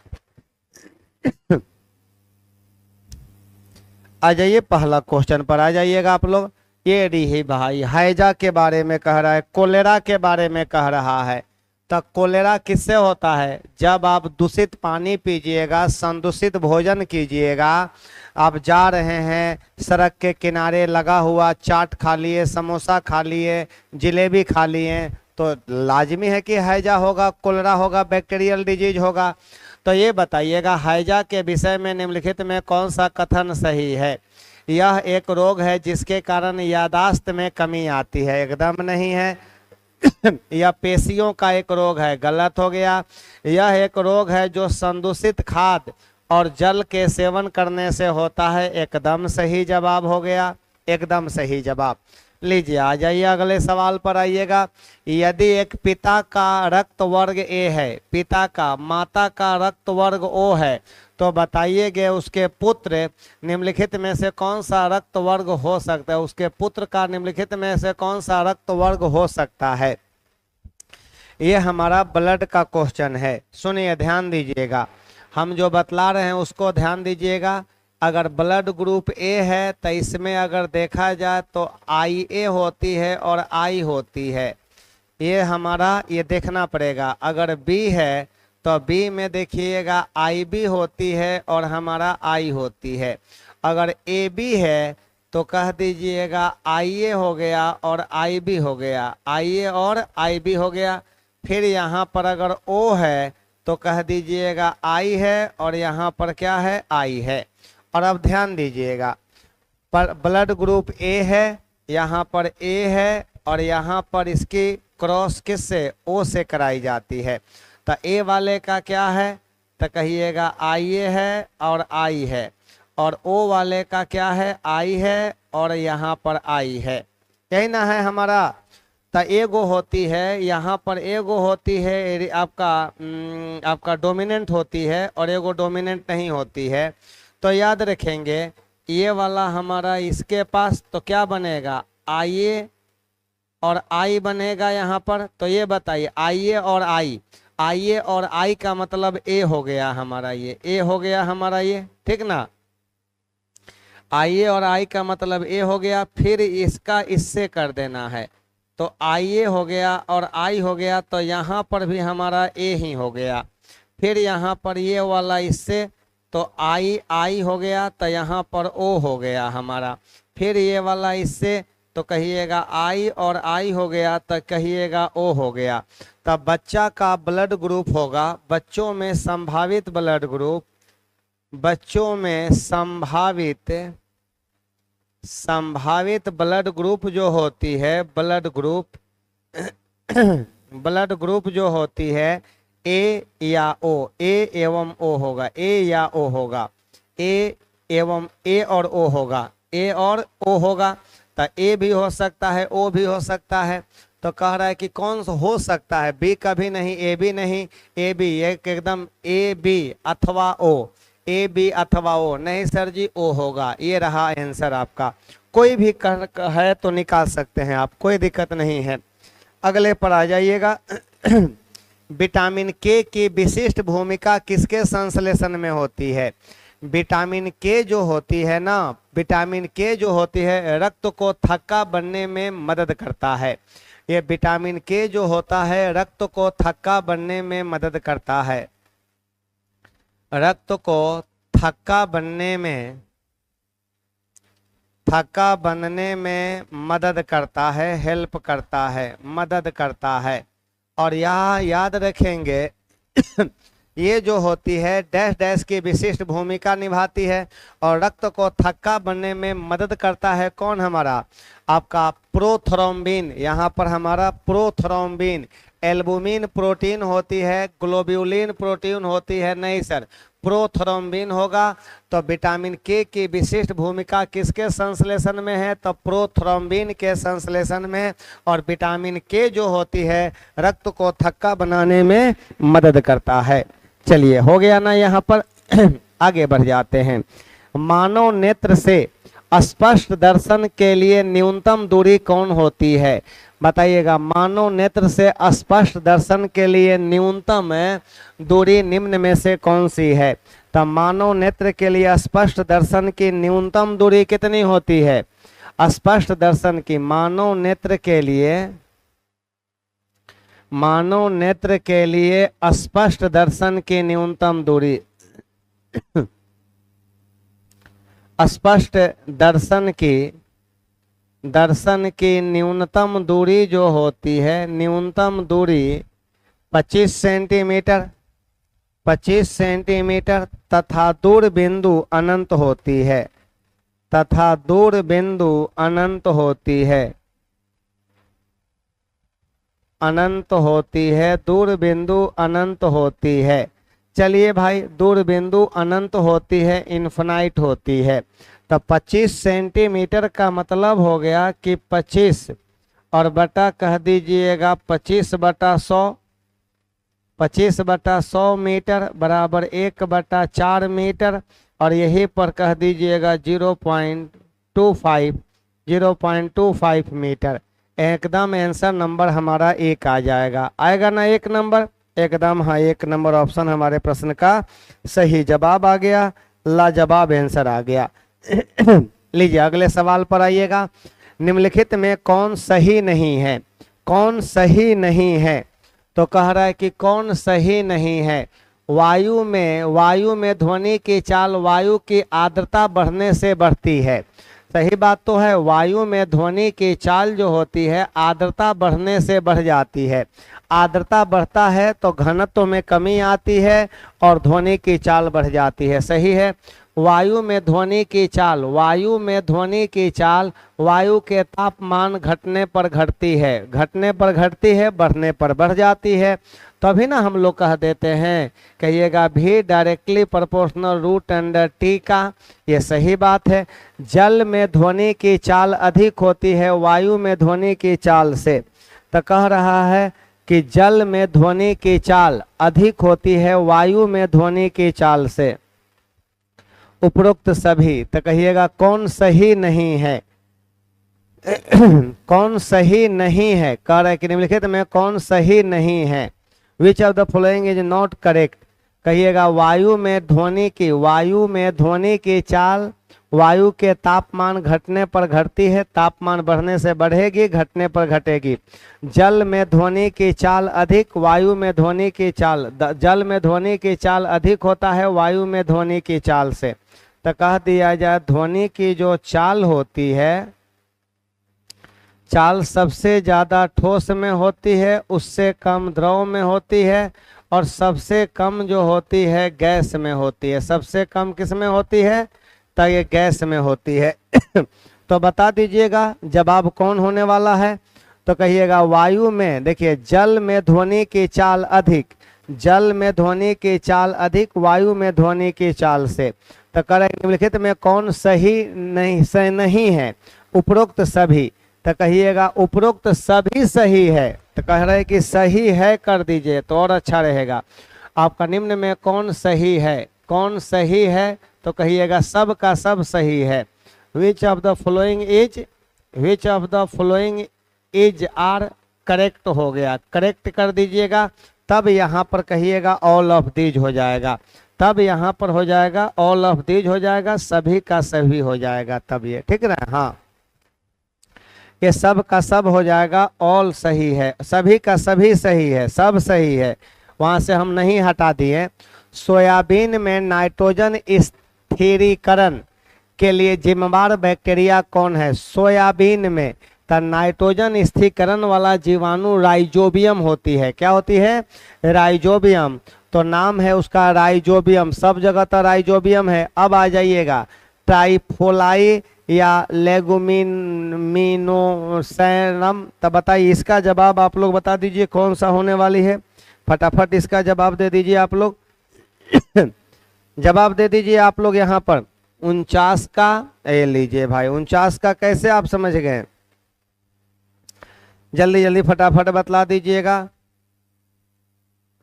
आ जाइए पहला क्वेश्चन पर आ जाइएगा आप लोग। ये रही भाई, हैजा के बारे में कह रहा है, कोलेरा के बारे में कह रहा है। तो कोलेरा किससे होता है? जब आप दूषित पानी पीजिएगा, संदूषित भोजन कीजिएगा, आप जा रहे हैं सड़क के किनारे लगा हुआ चाट खा लिए, समोसा खा लिए, जिलेबी खा लिए, तो लाजमी है कि हैजा होगा, कोलेरा होगा, बैक्टीरियल डिजीज होगा। तो ये बताइएगा हैजा के विषय में निम्नलिखित में कौन सा कथन सही है? यह एक रोग है जिसके कारण यादाश्त में कमी आती है, एकदम नहीं है। यह पेशियों का एक रोग है, गलत हो गया। यह एक रोग है जो संदूषित खाद्य और जल के सेवन करने से होता है, एकदम सही जवाब हो गया, एकदम सही जवाब। लीजिए आ जाइए अगले सवाल पर आइएगा। यदि एक पिता का रक्त वर्ग ए है, पिता का, माता का रक्त वर्ग ओ है, तो बताइए उसके पुत्र निम्नलिखित में से कौन सा रक्त वर्ग हो सकता है? उसके पुत्र का निम्नलिखित में से कौन सा रक्त वर्ग हो सकता है? ये हमारा ब्लड का क्वेश्चन है। सुनिए, ध्यान दीजिएगा, हम जो बतला रहे हैं उसको ध्यान दीजिएगा। अगर ब्लड ग्रुप ए है तो इसमें अगर देखा जाए तो IA होती है और I होती है, ये हमारा ये देखना पड़ेगा। अगर B है तो B में देखिएगा IB होती है और हमारा I होती है। अगर AB है तो कह दीजिएगा IA हो गया और IB हो गया, IA और IB हो गया। फिर यहाँ पर अगर O है तो कह दीजिएगा I है और यहाँ पर क्या है, I है। और अब ध्यान दीजिएगा, पर ब्लड ग्रुप ए है, यहाँ पर ए है और यहाँ पर इसकी क्रॉस किससे, ओ से कराई जाती है। तो ए वाले का क्या है, तो कहिएगा IA है और I है, और ओ वाले का क्या है, I है और यहाँ पर I है। यही ना है हमारा। तो एगो होती है, यहाँ पर एगो होती है आपका डोमिनेंट होती है और एगो डोमिनेंट नहीं होती है। तो याद रखेंगे ये वाला हमारा इसके पास तो क्या बनेगा, IA और I बनेगा यहाँ पर। तो ये बताइए IA और I का मतलब A हो गया हमारा, ये A हो गया हमारा, ये ठीक ना। IA और I का मतलब A हो गया, फिर इसका इससे कर देना है, तो IA हो गया और I हो गया, तो यहाँ पर भी हमारा A ही हो गया। फिर यहाँ पर ये वाला इससे, तो I हो गया, तो यहाँ पर O हो गया हमारा। फिर ये वाला इससे, तो कहिएगा I और I हो गया, तो कहिएगा O हो गया। तब बच्चा का ब्लड ग्रुप होगा, बच्चों में संभावित ब्लड ग्रुप, बच्चों में संभावित ब्लड ग्रुप जो होती है, ब्लड ग्रुप जो होती है A या O, A एवं O होगा, A या O होगा, A एवं A और O होगा, A और O होगा। तो A भी हो सकता है, O भी हो सकता है। तो कह रहा है कि कौन सा हो सकता है, B कभी नहीं, A भी नहीं, A भी एकदम A B अथवा O, ए बी अथवा ओ? नहीं सर जी ओ होगा। ये रहा आंसर आपका। कोई भी है तो निकाल सकते हैं आप, कोई दिक्कत नहीं है। अगले पर आ जाइएगा। विटामिन के की विशिष्ट भूमिका किसके संश्लेषण में होती है? विटामिन के जो होती है ना, विटामिन के जो होती है रक्त को थक्का बनने में मदद करता है। ये विटामिन के जो होता है रक्त को थक्का बनने में मदद करता है। रक्त को थक्का बनने में मदद करता है, हेल्प करता है, मदद करता है। और यहाँ याद रखेंगे ये जो होती है डैश डैश की विशिष्ट भूमिका निभाती है और रक्त को थक्का बनने में मदद करता है। कौन? हमारा आपका प्रोथ्रोम्बिन। यहाँ पर हमारा प्रोथ्रोम्बिन। एल्बुमिन प्रोटीन होती है, ग्लोब्यूलिन प्रोटीन होती है? नहीं सर, प्रोथ्रोम्बिन होगा। तो विटामिन के की विशिष्ट भूमिका किसके संश्लेषण में है? तो प्रोथ्रोम्बिन के संश्लेषण में। और विटामिन के जो होती है रक्त को थक्का बनाने में मदद करता है। चलिए हो गया ना यहाँ पर। आगे बढ़ जाते हैं। मानव नेत्र से स्पष्ट दर्शन के लिए न्यूनतम दूरी कौन होती है? बताइएगा। मानव नेत्र से स्पष्ट दर्शन के लिए न्यूनतम दूरी निम्न में से कौन सी है? तो मानव नेत्र के लिए स्पष्ट दर्शन की न्यूनतम दूरी कितनी होती है? स्पष्ट दर्शन की मानव नेत्र के लिए स्पष्ट दर्शन की न्यूनतम दूरी स्पष्ट दर्शन की न्यूनतम दूरी जो होती है, न्यूनतम दूरी 25 सेंटीमीटर तथा दूर बिंदु अनंत होती है। दूर बिंदु अनंत होती है। चलिए भाई, दूर बिंदु अनंत होती है, इन्फिनाइट होती है। तो 25 सेंटीमीटर का मतलब हो गया कि 25 और बटा कह दीजिएगा 25/100। 25/100 मीटर बराबर 1/4 मीटर। और यही पर कह दीजिएगा 0.25 मीटर। एकदम आंसर नंबर हमारा 1 आ जाएगा। आएगा ना 1 नंबर? एकदम हाँ, 1 नंबर ऑप्शन हमारे प्रश्न का सही जवाब आ गया। लाजवाब आंसर आ गया। लीजिए अगले सवाल पर आइएगा। निम्नलिखित में कौन सही नहीं है? कौन सही नहीं है? तो कह रहा है कि कौन सही नहीं है। वायु में ध्वनि की चाल वायु की आर्द्रता बढ़ने से बढ़ती है। सही बात तो है। वायु में ध्वनि की चाल जो होती है आर्द्रता बढ़ने से बढ़ जाती है। आर्द्रता बढ़ता है तो घनत्व में कमी आती है और ध्वनि की चाल बढ़ जाती है। सही है। वायु में ध्वनि की चाल वायु के तापमान घटने पर घटती है, बढ़ने पर बढ़ जाती है। तभी ना हम लोग कह देते हैं, कहिएगा भी directly proportional root under T का। ये सही बात है। जल में ध्वनि की चाल अधिक होती है वायु में ध्वनि की चाल से। तो कह रहा है कि जल में ध्वनि की चाल अधिक होती है वायु में ध्वनि की चाल से। उपरोक्त सभी, तो कहिएगा कौन सही नहीं है? कौन सही नहीं है? कह रहा है कि निम्नलिखित में कौन सही नहीं है? Which of the following is not correct? कहिएगा वायु में ध्वनि की चाल वायु के तापमान घटने पर घटती है, तापमान बढ़ने से बढ़ेगी, घटने पर घटेगी। जल में ध्वनि की चाल अधिक, वायु में ध्वनि की चाल, जल में ध्वनि की चाल अधिक होता है वायु में ध्वनि की चाल से। तो कह दिया जाए ध्वनि की जो चाल होती है, चाल सबसे ज़्यादा ठोस में होती है, उससे कम द्रव में होती है और सबसे कम जो होती है गैस में होती है। सबसे कम किस में होती है? तो ये गैस में होती है। तो बता दीजिएगा जवाब कौन होने वाला है? तो कहिएगा वायु में, देखिए जल में ध्वनि की चाल अधिक, वायु में ध्वनि की चाल से। तो कह रहे निम्नलिखित में कौन सही नहीं है? उपरोक्त सभी। तो कहिएगा उपरोक्त सभी सही है। तो कह रहे कि सही है कर दीजिए तो और अच्छा रहेगा। आपका निम्न में कौन सही है? कौन सही है, तो कहिएगा सब का सब सही है। Which of the following is are correct हो गया, करेक्ट कर दीजिएगा, तब यहाँ पर कहिएगा ऑल ऑफ दीज हो जाएगा, तब यहाँ पर हो जाएगा ऑल ऑफ दीज हो जाएगा, सभी का सभी हो जाएगा, तब ये ठीक ना। हाँ, ये सब का सब हो जाएगा, ऑल सही है, सभी का सभी सही है, सब सही है, वहां से हम नहीं हटा दिए। सोयाबीन में नाइट्रोजन स्थिरीकरण के लिए जिम्मेदार बैक्टीरिया कौन है? सोयाबीन में तो नाइट्रोजन स्थिरीकरण वाला जीवाणु राइजोबियम होती है। क्या होती है? राइजोबियम। तो नाम है उसका राइजोबियम, सब जगह तो राइजोबियम है। अब आ जाइएगा ट्राइफोलाई या लेगुमिनोसैरम, तब बताइए इसका जवाब आप लोग बता दीजिए कौन सा होने वाली है। फटाफट इसका जवाब दे दीजिए आप लोग जवाब दे दीजिए आप लोग यहाँ पर 49 का। ये लीजिए भाई 49 का कैसे आप समझ गए? जल्दी जल्दी फटाफट बतला दीजिएगा।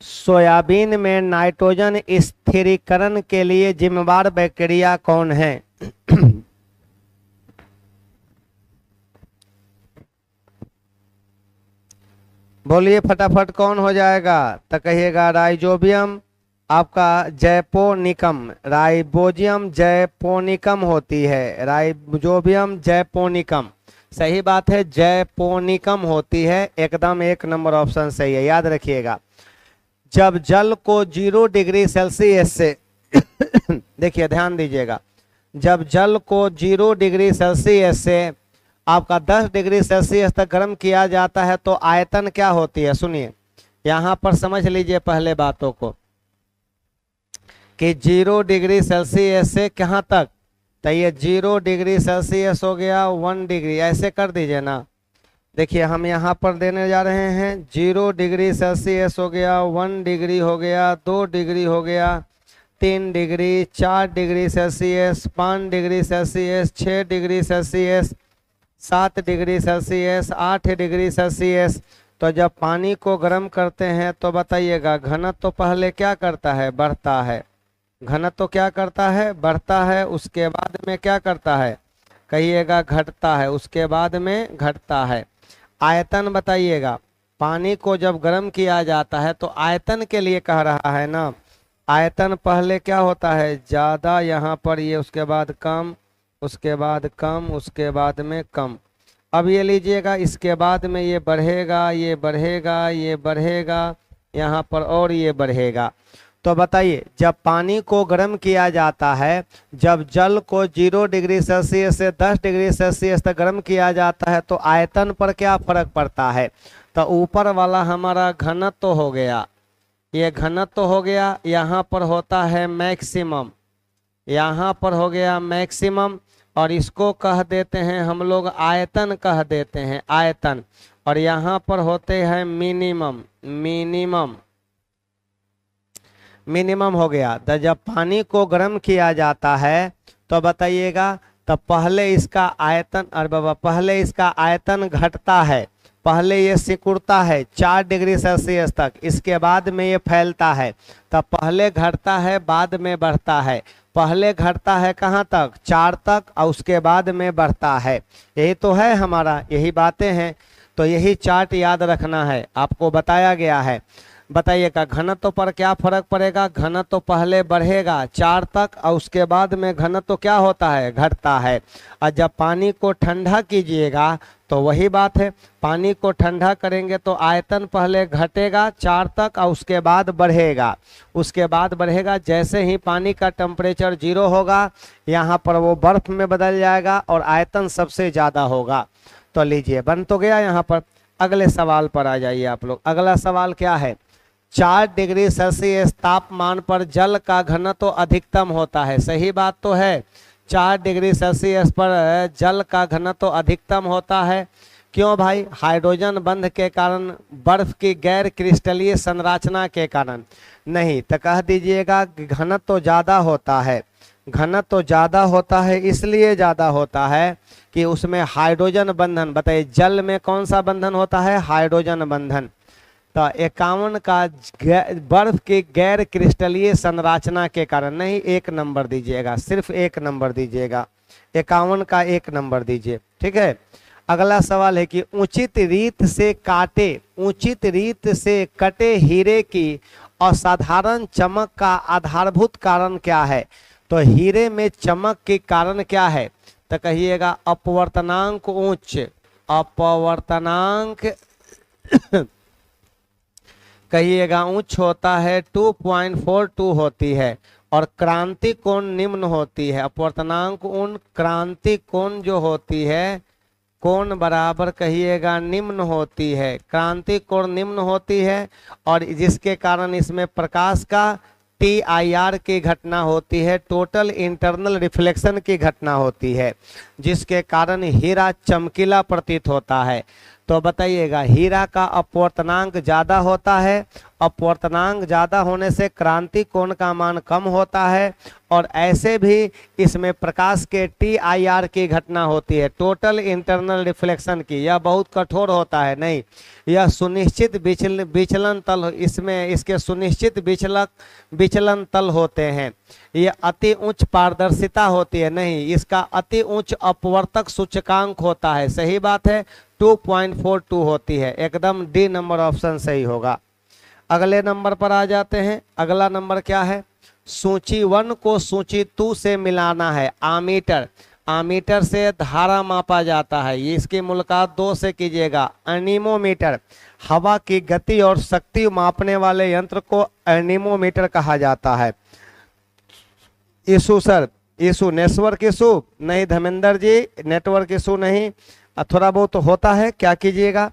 सोयाबीन में नाइट्रोजन स्थिरीकरण के लिए जिम्मेदार बैक्टीरिया कौन है? बोलिए फटाफट कौन हो जाएगा? तो कहिएगा राइजोबियम, आपका जैपोनिकम, राइबोजियम जैपोनिकम होती है, राइजोबियम जैपोनिकम, सही बात है, जैपोनिकम होती है, एकदम एक नंबर ऑप्शन सही है, याद रखिएगा। जब जल को 0 डिग्री सेल्सियस से देखिए ध्यान दीजिएगा, जब जल को 0 डिग्री सेल्सियस से आपका 10 डिग्री सेल्सियस तक गर्म किया जाता है तो आयतन क्या होती है? सुनिए यहाँ पर समझ लीजिए पहले बातों को कि 0 डिग्री सेल्सियस से कहाँ तक, तो ये 0 डिग्री सेल्सियस हो गया 1 डिग्री, ऐसे कर दीजिए ना। देखिए हम यहाँ पर देने जा रहे हैं 0 डिग्री सेल्सियस हो गया, 1 डिग्री हो गया, 2 डिग्री हो गया, 3 degree, 4 degree Celsius, 5 degree Celsius, 6 degree Celsius, 7 degree Celsius, 8 degree Celsius. तो जब पानी को गर्म करते हैं तो बताइएगा घनत्व तो पहले क्या करता है? बढ़ता है। घनत्व तो क्या करता है? बढ़ता है। उसके बाद में क्या करता है? कहिएगा घटता है। उसके बाद में घटता है। आयतन बताइएगा, पानी को जब गर्म किया जाता है तो आयतन के लिए कह रहा है ना, आयतन पहले क्या होता है? ज़्यादा, यहाँ पर ये, उसके बाद कम, उसके बाद कम, उसके बाद में कम। अब ये लीजिएगा, इसके बाद में ये बढ़ेगा, ये बढ़ेगा, ये बढ़ेगा, यहाँ पर और ये बढ़ेगा। तो बताइए जब पानी को गर्म किया जाता है, जब जल को 0 डिग्री सेल्सियस से 10 डिग्री सेल्सियस तक गर्म किया जाता है तो आयतन पर क्या फर्क पड़ता है? तो ऊपर वाला हमारा घनत्व हो गया, ये घनत्व हो गया, यहाँ पर होता है मैक्सिमम, यहाँ पर हो गया मैक्सिमम, और इसको कह देते हैं हम लोग आयतन कह देते हैं, आयतन। और यहाँ पर होते हैं मिनिमम, मिनिमम, मिनिमम हो गया। तो जब पानी को गर्म किया जाता है तो बताइएगा, तो पहले इसका आयतन, अरे बाबा, पहले इसका आयतन घटता है, पहले ये सिकुड़ता है 4 डिग्री सेल्सियस तक, इसके बाद में ये फैलता है। तब पहले घटता है बाद में बढ़ता है, पहले घटता है कहाँ तक? 4 तक, और उसके बाद में बढ़ता है। यही तो है हमारा, यही बातें हैं। तो यही चार्ट याद रखना है, आपको बताया गया है। बताइएगा घनत्व पर क्या फर्क पड़ेगा? घनत्व पहले बढ़ेगा 4 तक, और उसके बाद में घनत्व क्या होता है? घटता है। और जब पानी को ठंडा कीजिएगा तो वही बात है, पानी को ठंडा करेंगे तो आयतन पहले घटेगा 4 तक और उसके बाद बढ़ेगा, उसके बाद बढ़ेगा। जैसे ही पानी का टेम्परेचर 0 होगा, यहाँ पर वो बर्फ में बदल जाएगा और आयतन सबसे ज़्यादा होगा। तो लीजिए बन तो गया। यहाँ पर अगले सवाल पर आ जाइए आप लोग। अगला सवाल क्या है? 4 डिग्री सेल्सियस तापमान पर जल का घनत्व अधिकतम होता है। सही बात तो है, 4 डिग्री सेल्सियस पर जल का घनत्व अधिकतम होता है। क्यों भाई? हाइड्रोजन बंध के कारण, बर्फ की गैर क्रिस्टलीय संरचना के कारण नहीं। तो कह दीजिएगा घनत्व ज़्यादा होता है, घनत्व ज़्यादा होता है इसलिए ज़्यादा होता है कि उसमें हाइड्रोजन बंधन, बताइए जल में कौन सा बंधन होता है? हाइड्रोजन बंधन। तो 51 का बर्फ की गैर क्रिस्टलीय संरचना के कारण, नहीं 1 नंबर दीजिएगा, सिर्फ 1 नंबर दीजिएगा, 51 का 1 नंबर दीजिए, ठीक है। अगला सवाल है कि उचित रीत से कटे हीरे की असाधारण चमक का आधारभूत कारण क्या है। तो हीरे में चमक के कारण क्या है, तो कहिएगा अपवर्तनांक उच्च, अपवर्तनांक कहिएगा उच्च होता है, 2.42 होती है, और क्रांति कोण निम्न होती है। अपवर्तनांक उन क्रांति कोण जो होती है, कोण बराबर कहिएगा निम्न होती है, क्रांति कोण निम्न होती है, और जिसके कारण इसमें प्रकाश का TIR की घटना होती है, टोटल इंटरनल रिफ्लेक्शन की घटना होती है, जिसके कारण हीरा चमकीला प्रतीत होता है। तो बताइएगा हीरा का अपवर्तनांक ज़्यादा होता है, अपवर्तनांक ज़्यादा होने से क्रांति कोण का मान कम होता है, और ऐसे भी इसमें प्रकाश के TIR की घटना होती है, टोटल इंटरनल रिफ्लेक्शन की। यह बहुत कठोर होता है, नहीं यह सुनिश्चित विचलन तल, इसमें इसके सुनिश्चित विचलन तल होते हैं। यह अति उच्च पारदर्शिता होती है, नहीं इसका अति उच्च अपवर्तक सूचकांक होता है। सही बात है, 2.42 होती है, एकदम डी नंबर ऑप्शन सही होगा। अगले नंबर पर आ जाते हैं। अगला नंबर क्या है, सूची 1 को सूची 2 से मिलाना है। आमीटर, आमीटर से धारा मापा जाता है, ये इसकी मुलाकात 2 से कीजिएगा। एनीमोमीटर, हवा की गति और शक्ति मापने वाले यंत्र को एनीमोमीटर कहा जाता है। Issue sir, issue network issue नहीं, धर्मेंद्र जी नेटवर्क इशू नहीं, थोड़ा बहुत तो होता है, क्या कीजिएगा,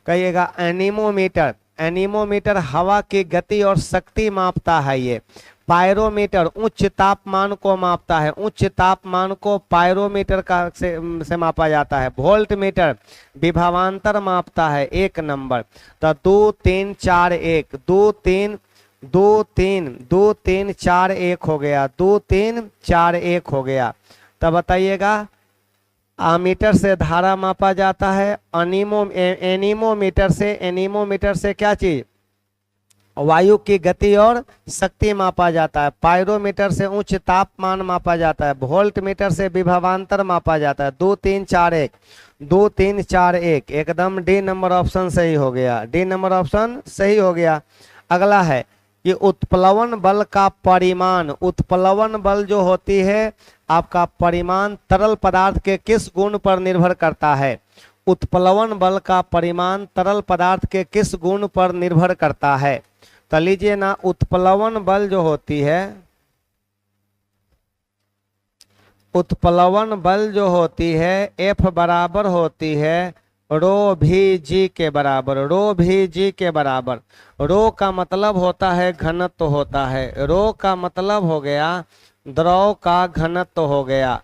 कहिएगा एनीमोमीटर। एनीमोमीटर हवा की गति और शक्ति मापता है। ये पायरोमीटर उच्च तापमान को मापता है, उच्च तापमान को पायरोमीटर का से मापा जाता है। वोल्ट मीटर विभवांतर मापता है, 1 नंबर। तो 2 3 4 1 2 3 2 3 2 3 4 1 हो गया, 2 3 4 1 हो गया। तब बताइएगा आमीटर से धारा मापा जाता है, एनीमोमीटर से क्या चीज, वायु की गति और शक्ति मापा जाता है। पायरोमीटर से उच्च तापमान मापा जाता है। वोल्ट मीटर से विभवांतर मापा जाता है। 2 3 4 1 2 3 4 1 एकदम डी नंबर ऑप्शन सही हो गया, डी नंबर ऑप्शन सही हो गया। अगला है कि उत्प्लवन बल का परिमाण, उत्प्लवन बल जो होती है आपका परिमाण तरल पदार्थ के किस गुण पर निर्भर करता है। उत्प्लवन बल का परिमाण तरल पदार्थ के किस गुण पर निर्भर करता है। तो लीजिए ना, उत्प्लवन बल जो होती है, उत्प्लवन बल जो होती है F बराबर होती है रो भी जी के बराबर, रो भी जी के बराबर। रो का मतलब होता है घनत्व होता है, रो का मतलब हो गया द्रव का घनत्व हो गया,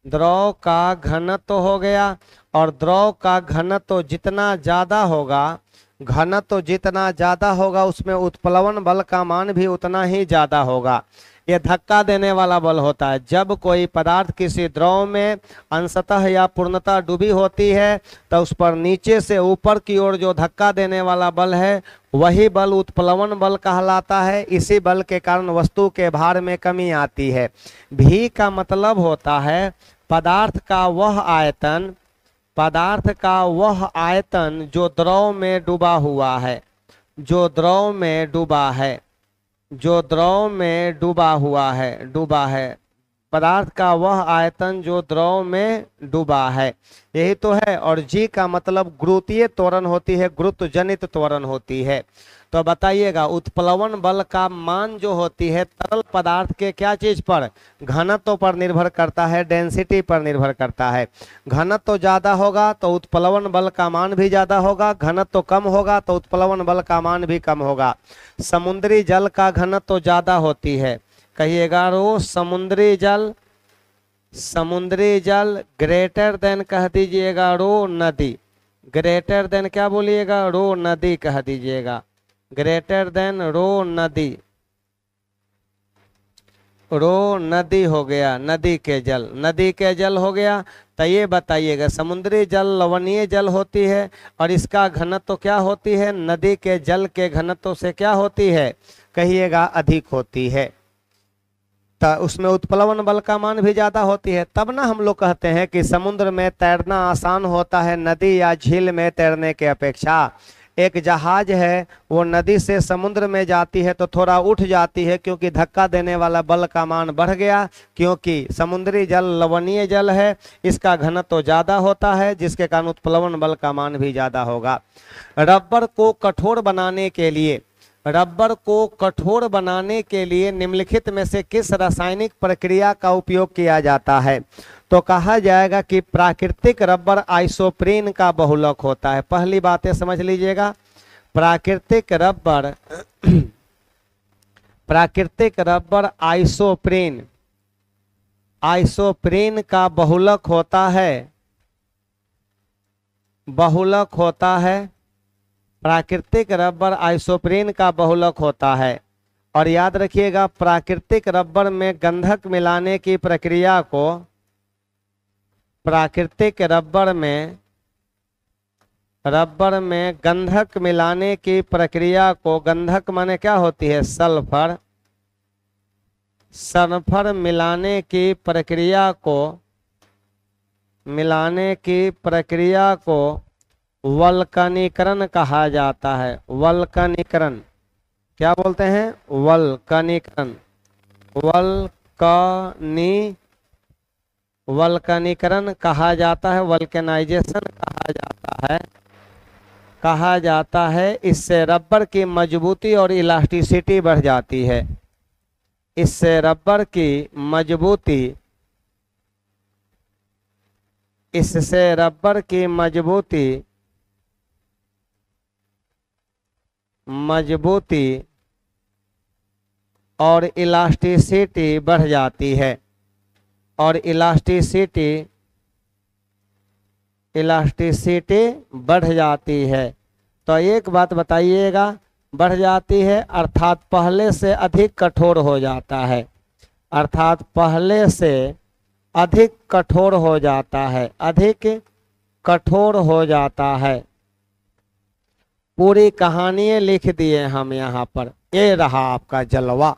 द्रव का घनत्व हो गया। और द्रव का घनत्व जितना ज़्यादा होगा, घनत्व जितना ज़्यादा होगा उसमें उत्प्लवन बल का मान भी उतना ही ज़्यादा होगा। ये धक्का देने वाला बल होता है। जब कोई पदार्थ किसी द्रव में अंशतः या पूर्णतः डूबी होती है तो उस पर नीचे से ऊपर की ओर जो धक्का देने वाला बल है वही बल उत्प्लवन बल कहलाता है। इसी बल के कारण वस्तु के भार में कमी आती है। भी का मतलब होता है पदार्थ का वह आयतन, पदार्थ का वह आयतन जो द्रव में डूबा हुआ है, जो द्रव में डूबा है, जो द्रव में डूबा हुआ है, डूबा है, पदार्थ का वह आयतन जो द्रव में डूबा है, यही तो है। और जी का मतलब गुरुत्वीय त्वरण होती है, गुरुत्व जनित त्वरण होती है। तो बताइएगा उत्प्लवन बल का मान जो होती है तरल पदार्थ के क्या चीज पर, घनत्व पर निर्भर करता है, डेंसिटी पर निर्भर करता है। घनत्व ज्यादा होगा तो उत्प्लवन बल का मान भी ज्यादा होगा, घनत्व कम होगा तो उत्प्लवन बल का मान भी कम होगा। समुद्री जल का घनत्व ज्यादा होती है, कहिएगा रो समुद्री जल, समुद्री जल ग्रेटर देन कह दीजिएगा रो नदी, ग्रेटर देन क्या बोलिएगा रो नदी कह दीजिएगा, ग्रेटर देन रो नदी। रो नदी हो गया, नदी के जल, नदी के जल हो गया। तो ये बताइएगा समुद्री जल लवणीय जल होती है और इसका घनत्व क्या होती है, नदी के जल के घनत्व से क्या होती है, कहिएगा अधिक होती है। तो उसमें उत्प्लवन बल का मान भी ज्यादा होती है। तब ना हम लोग कहते हैं कि समुद्र में तैरना आसान होता है नदी या झील में तैरने के अपेक्षा। एक जहाज है वो नदी से समुद्र में जाती है तो थोड़ा उठ जाती है क्योंकि धक्का देने वाला बल का मान बढ़ गया, क्योंकि समुद्री जल लवणीय जल है, इसका घनत्व ज्यादा होता है जिसके कारण उत्प्लवन बल का मान भी ज्यादा होगा। रबर को कठोर बनाने के लिए, रबर को कठोर बनाने के लिए निम्नलिखित में से किस रासायनिक प्रक्रिया का उपयोग किया जाता है, तो कहा जाएगा कि प्राकृतिक रबर आइसोप्रीन का बहुलक होता है। पहली बातें समझ लीजिएगा, प्राकृतिक रबर प्राकृतिक रबर आइसोप्रीन, आइसोप्रीन का बहुलक होता है, बहुलक होता है, प्राकृतिक रबर आइसोप्रीन का बहुलक होता है। और याद रखिएगा प्राकृतिक रबर में गंधक मिलाने की प्रक्रिया को, प्राकृतिक रबर में गंधक मिलाने की प्रक्रिया को, गंधक माने क्या होती है, सल्फर, सल्फर मिलाने की प्रक्रिया को, मिलाने की प्रक्रिया को वल्कनीकरण कहा जाता है। वल्कनीकरण, क्या बोलते हैं, वल्कनीकरण, वल्कनीकरण कहा जाता है, वल्केनाइजेशन कहा जाता है। इससे रबर की मजबूती और इलास्टिसिटी बढ़ जाती है, इससे रबर की मजबूती, इससे रबर की मजबूती और इलास्टिसिटी बढ़ जाती है, और इलास्टिसिटी बढ़ जाती है। तो एक बात बताइएगा, बढ़ जाती है अर्थात पहले से अधिक कठोर हो जाता है, अर्थात पहले से अधिक कठोर हो जाता है, अधिक कठोर हो जाता है। पूरी कहानी लिख दिए हम यहाँ पर, ये रहा आपका जलवा।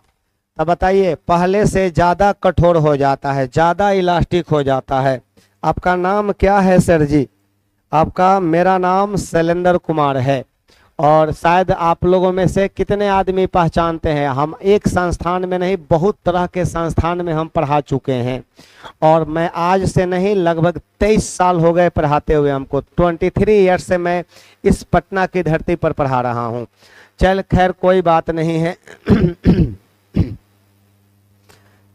अब बताइए पहले से ज़्यादा कठोर हो जाता है, ज़्यादा इलास्टिक हो जाता है। आपका नाम क्या है सर जी? आपका, मेरा नाम शैलेंद्र कुमार है। और शायद आप लोगों में से कितने आदमी पहचानते हैं, हम एक संस्थान में नहीं बहुत तरह के संस्थान में हम पढ़ा चुके हैं। और मैं आज से नहीं लगभग 23 साल हो गए पढ़ाते हुए हमको, 23 ईयर्स से मैं इस पटना की धरती पर पढ़ा रहा हूँ। चल खैर कोई बात नहीं है।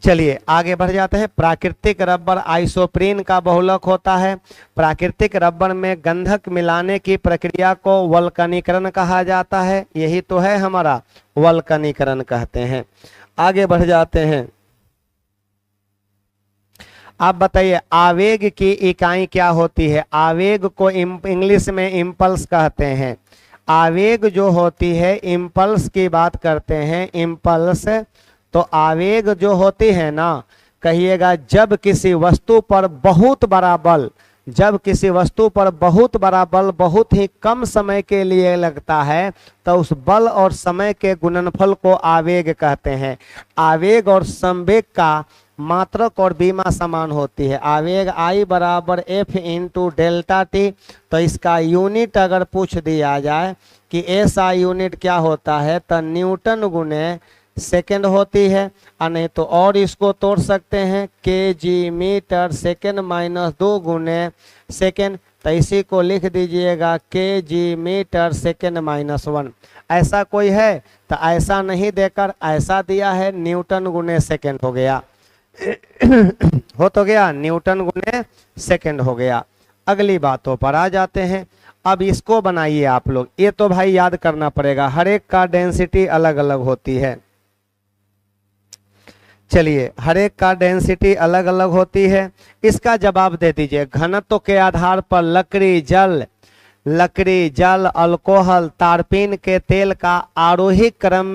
चलिए आगे बढ़ जाते हैं। प्राकृतिक रबर आइसोप्रीन का बहुलक होता है। प्राकृतिक रबर में गंधक मिलाने की प्रक्रिया को वल्कनीकरण कहा जाता है। यही तो है हमारा, वल्कनीकरण कहते हैं। आगे बढ़ जाते हैं। आप बताइए आवेग की इकाई क्या होती है? आवेग को इंग्लिश में इम्पल्स कहते हैं। आवेग जो होती है, इम्पल्स की बात करते हैं, इम्पल्स। तो आवेग जो होती है ना, कहिएगा जब किसी वस्तु पर बहुत बड़ा बल, जब किसी वस्तु पर बहुत बड़ा बल बहुत ही कम समय के लिए लगता है तो उस बल और समय के गुणनफल को आवेग कहते हैं। आवेग और संवेग का मात्रक और बीमा समान होती है। आवेग I बराबर F इंटू डेल्टा टी। तो इसका यूनिट अगर पूछ दिया जाए कि ऐसा यूनिट क्या होता है, तो न्यूटन गुने सेकेंड होती है। और नहीं तो और इसको तोड़ सकते हैं, kg मीटर सेकेंड माइनस 2 गुने सेकेंड। तो इसी को लिख दीजिएगा kg मीटर सेकेंड माइनस 1। ऐसा कोई है? तो ऐसा नहीं देकर ऐसा दिया है, न्यूटन गुने सेकेंड हो गया। हो तो गया, न्यूटन गुने सेकेंड हो गया। अगली बातों पर आ जाते हैं। अब इसको बनाइए आप लोग। ये तो भाई याद करना पड़ेगा, हर एक का डेंसिटी अलग अलग होती है। चलिए, हर एक का डेंसिटी अलग अलग होती है। इसका जवाब दे दीजिए। घनत्व के आधार पर लकड़ी, जल, अल्कोहल, तारपीन के तेल का आरोही क्रम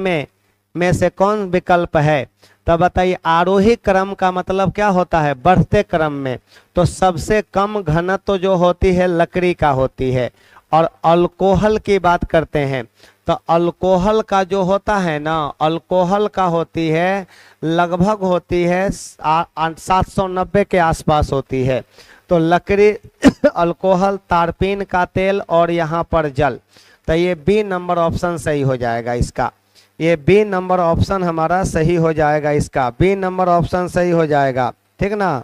में से कौन विकल्प है? तब बताइए आरोही क्रम का मतलब क्या होता है, बढ़ते क्रम में। तो सबसे कम घनत्व जो होती है लकड़ी का होती है। और अल्कोहल की बात करते हैं तो अल्कोहल का जो होता है ना, अल्कोहल का होती है लगभग होती है 790 के आसपास होती है। तो लकड़ी अल्कोहल, तारपीन का तेल और यहाँ पर जल। तो ये बी नंबर ऑप्शन सही हो जाएगा इसका। ये बी नंबर ऑप्शन हमारा सही हो जाएगा इसका, बी नंबर ऑप्शन सही हो जाएगा, ठीक ना।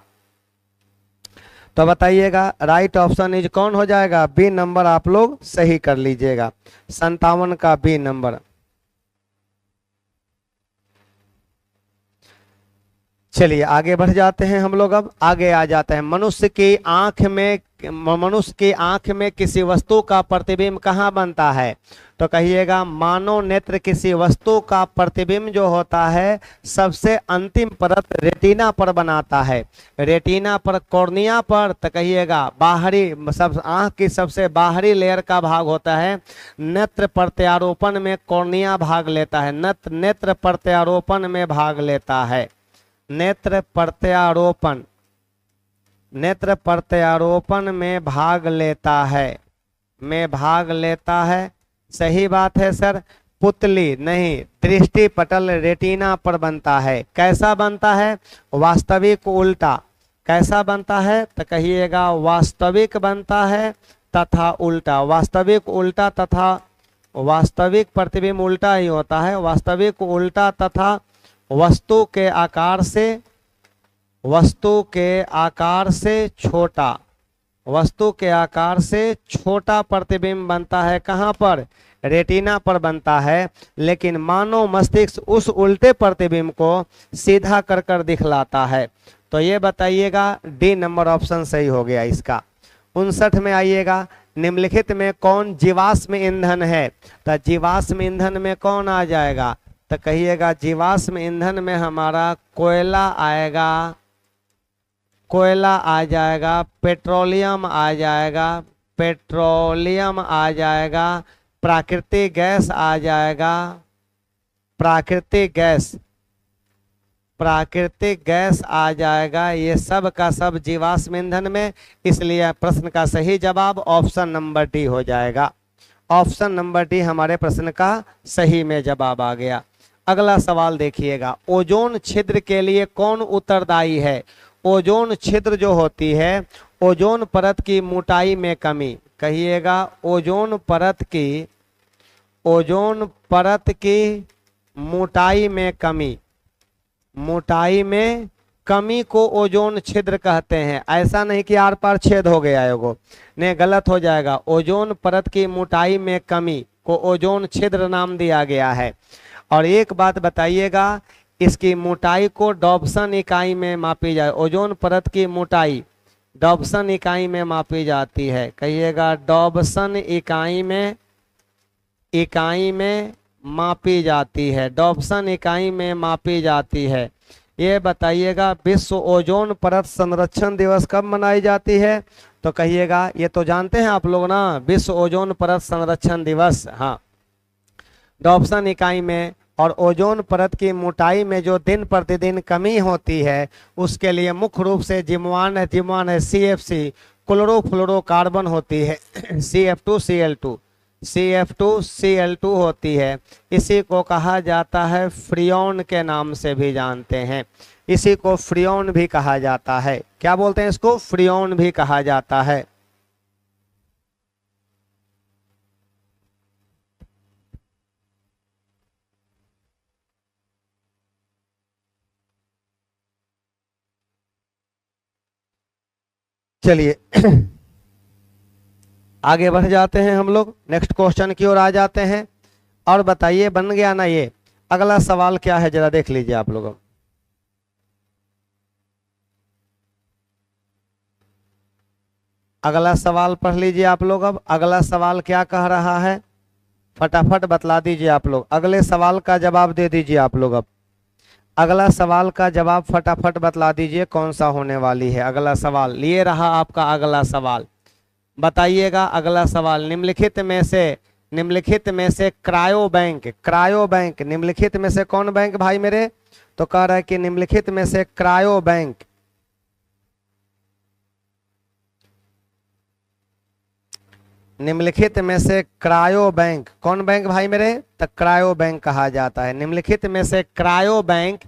तो बताइएगा राइट ऑप्शन इज कौन हो जाएगा, बी नंबर आप लोग सही कर लीजिएगा, 57 का बी नंबर। चलिए आगे बढ़ जाते हैं हम लोग, अब आगे आ जाते हैं। मनुष्य की आंख में किसी वस्तु का प्रतिबिंब कहाँ बनता है। तो कहिएगा मानव नेत्र किसी वस्तु का प्रतिबिंब जो होता है सबसे अंतिम परत रेटिना पर बनाता है। रेटिना पर, कॉर्निया पर, तो कहिएगा बाहरी सब आंख की सबसे बाहरी लेयर का भाग होता है। नेत्र प्रत्यारोपण में कॉर्निया भाग लेता है, नेत्र प्रत्यारोपण में भाग लेता है। नेत्र प्रत्यारोपण में भाग लेता है, सही बात है सर। पुतली नहीं, दृष्टि पटल रेटिना पर बनता है। कैसा बनता है, वास्तविक उल्टा। कैसा बनता है तो कहिएगा वास्तविक बनता है तथा उल्टा। वास्तविक उल्टा तथा वास्तविक प्रतिबिंब उल्टा ही होता है। वास्तविक उल्टा तथा वस्तु के आकार से छोटा प्रतिबिंब बनता है। कहाँ पर, रेटिना पर बनता है। लेकिन मानव मस्तिष्क उस उल्टे प्रतिबिंब को सीधा कर दिखलाता है। तो ये बताइएगा डी नंबर ऑप्शन सही हो गया इसका। 59 में आइएगा, निम्नलिखित में कौन जीवाश्म ईंधन है। तो जीवाश्म ईंधन में कौन आ जाएगा, तो कहिएगा जीवाश्म ईंधन में हमारा कोयला आएगा, पेट्रोलियम आ जाएगा, प्राकृतिक गैस आ जाएगा, प्राकृतिक गैस आ जाएगा। ये सब का सब जीवाश्म ईंधन में, इसलिए प्रश्न का सही जवाब ऑप्शन नंबर डी हो जाएगा। ऑप्शन नंबर डी हमारे प्रश्न का सही में जवाब आ गया। अगला सवाल देखिएगा, ओजोन छिद्र के लिए कौन उत्तरदायी है। ओजोन छिद्र जो होती है, ओजोन परत की मोटाई में कमी। कहिएगा ओजोन परत की मोटाई में कमी को ओजोन छिद्र कहते हैं। ऐसा नहीं कि आर पार छेद हो गया एगो, नहीं, गलत हो जाएगा। ओजोन परत की मोटाई में कमी को ओजोन छिद्र नाम दिया गया है। और एक बात बताइएगा, इसकी मोटाई को डॉप्सन इकाई में मापी जाए। ओजोन परत की मोटाई डॉप्सन इकाई में मापी जाती है। कहिएगा डॉप्सन इकाई में मापी जाती है, डॉप्सन इकाई में मापी जाती है। ये बताइएगा विश्व ओजोन परत संरक्षण दिवस कब मनाई जाती है। तो कहिएगा, ये तो जानते हैं आप लोग ना, विश्व ओजोन परत संरक्षण दिवस, हाँ, डॉप्सन इकाई में। और ओजोन परत की मोटाई में जो दिन प्रतिदिन कमी होती है उसके लिए मुख्य रूप से जिम्वान है CFC, क्लोरोफ्लोरोकार्बन होती है, CF2Cl2 होती है। इसी को कहा जाता है फ्रियोन के नाम से भी जानते हैं, इसी को फ्रियोन भी कहा जाता है। क्या बोलते हैं इसको, फ्रियोन भी कहा जाता है। चलिए आगे बढ़ जाते हैं हम लोग, नेक्स्ट क्वेश्चन की ओर आ जाते हैं। और बताइए बन गया ना ये। अगला सवाल क्या है जरा देख लीजिए आप लोग। अगला सवाल पढ़ लीजिए आप लोग। अब अगला सवाल क्या कह रहा है, फटाफट बतला दीजिए आप लोग। अगले सवाल का जवाब दे दीजिए आप लोग। अब अगला सवाल का जवाब फटाफट बतला दीजिए कौन सा होने वाली है। अगला सवाल ये रहा आपका अगला सवाल। बताइएगा अगला सवाल, निम्नलिखित में से निम्नलिखित में से क्रायो बैंक निम्नलिखित में से कौन बैंक भाई मेरे? तो कह रहा है कि निम्नलिखित में से क्रायो बैंक, निम्नलिखित में से क्रायो बैंक कौन बैंक भाई मेरे? तो क्रायो बैंक कहा जाता है। निम्नलिखित में से क्रायो बैंक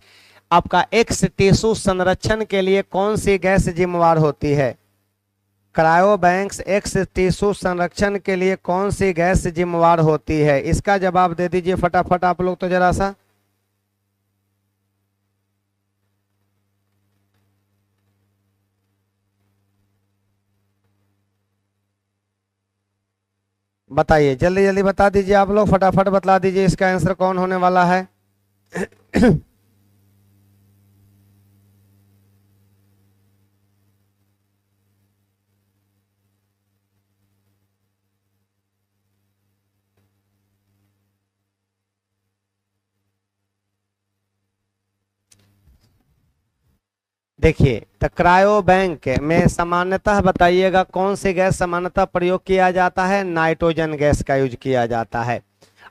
आपका एक्स टिश्यू संरक्षण के लिए कौन सी गैस जिम्मेवार होती है? क्रायो बैंक्स एक्स टिश्यू संरक्षण के लिए कौन सी गैस जिम्मेवार होती है? इसका जवाब दे दीजिए फटाफट आप लोग तो जरा सा। बताइए जल्दी जल्दी बता दीजिए आप लोग, फटाफट बता दीजिए इसका आंसर कौन होने वाला है। देखिए तो क्रायो बैंक में सामान्यतः बताइएगा कौन सी गैस सामान्यतः प्रयोग किया जाता है? नाइट्रोजन गैस का यूज किया जाता है।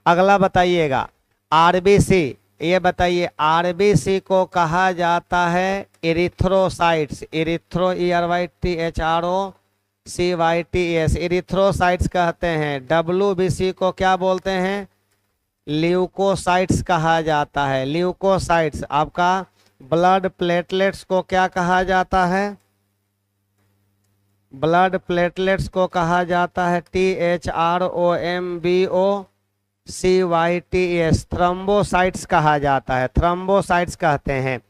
अगला बताइएगा आरबीसी, ये बताइए आरबीसी को कहा जाता है इरिथ्रोसाइट्स, इरिथ्रोसाइट्स इरिथ्रोसाइट्स कहते हैं। डब्ल्यूबीसी को क्या बोलते हैं? ल्यूकोसाइट्स कहा जाता है। ल्यूकोसाइट्स आपका ब्लड प्लेटलेट्स को क्या कहा जाता है? ब्लड प्लेटलेट्स को कहा जाता है THROMBOCYTS, थ्रोम्बोसाइट्स कहा जाता है, थ्रोम्बोसाइट्स कहते हैं।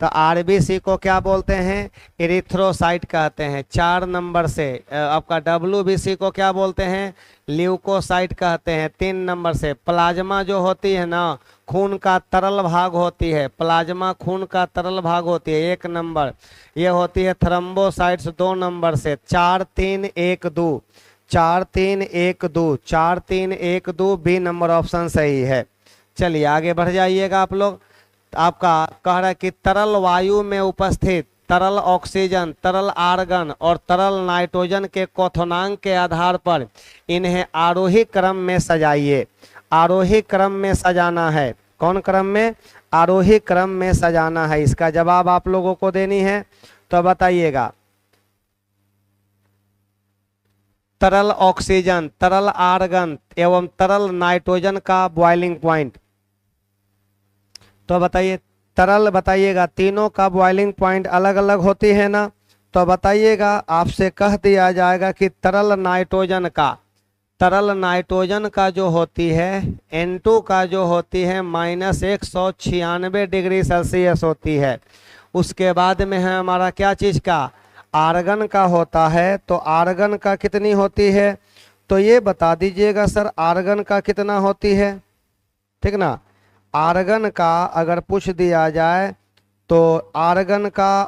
तो आरबीसी को क्या बोलते हैं? इरिथ्रोसाइट कहते हैं। 4 नंबर से आपका डब्ल्यूबीसी को क्या बोलते हैं? ल्यूकोसाइट कहते हैं। 3 नंबर से प्लाज्मा जो होती है ना, खून का तरल भाग होती है, प्लाज्मा खून का तरल भाग होती है, 1 नंबर ये होती है थ्रोम्बोसाइट्स। 2 नंबर से 4 3 1 2 4 3 1 2 4 3 1 2 बी नंबर ऑप्शन सही है। चलिए आगे बढ़ जाइएगा आप लोग। आपका कह रहा है कि तरल वायु में उपस्थित तरल ऑक्सीजन, तरल आर्गन और तरल नाइट्रोजन के क्वथनांक के आधार पर इन्हें आरोही क्रम में सजाइए। आरोही क्रम में सजाना है। कौन क्रम में? आरोही क्रम में सजाना है। इसका जवाब आप लोगों को देनी है तो बताइएगा। तरल ऑक्सीजन, तरल आर्गन एवं तरल नाइट्रोजन का बॉइलिंग पॉइंट, तो बताइए तरल बताइएगा, तीनों का बॉइलिंग पॉइंट अलग अलग होती है ना। तो बताइएगा आपसे कह दिया जाएगा कि तरल नाइट्रोजन का जो होती है N2 का जो होती है -196 डिग्री सेल्सियस होती है। उसके बाद में है हमारा क्या चीज़ का? आर्गन का होता है। तो आर्गन का कितनी होती है? तो ये बता दीजिएगा सर आर्गन का कितना होती है, ठीक ना। आर्गन का अगर पूछ दिया जाए तो आर्गन का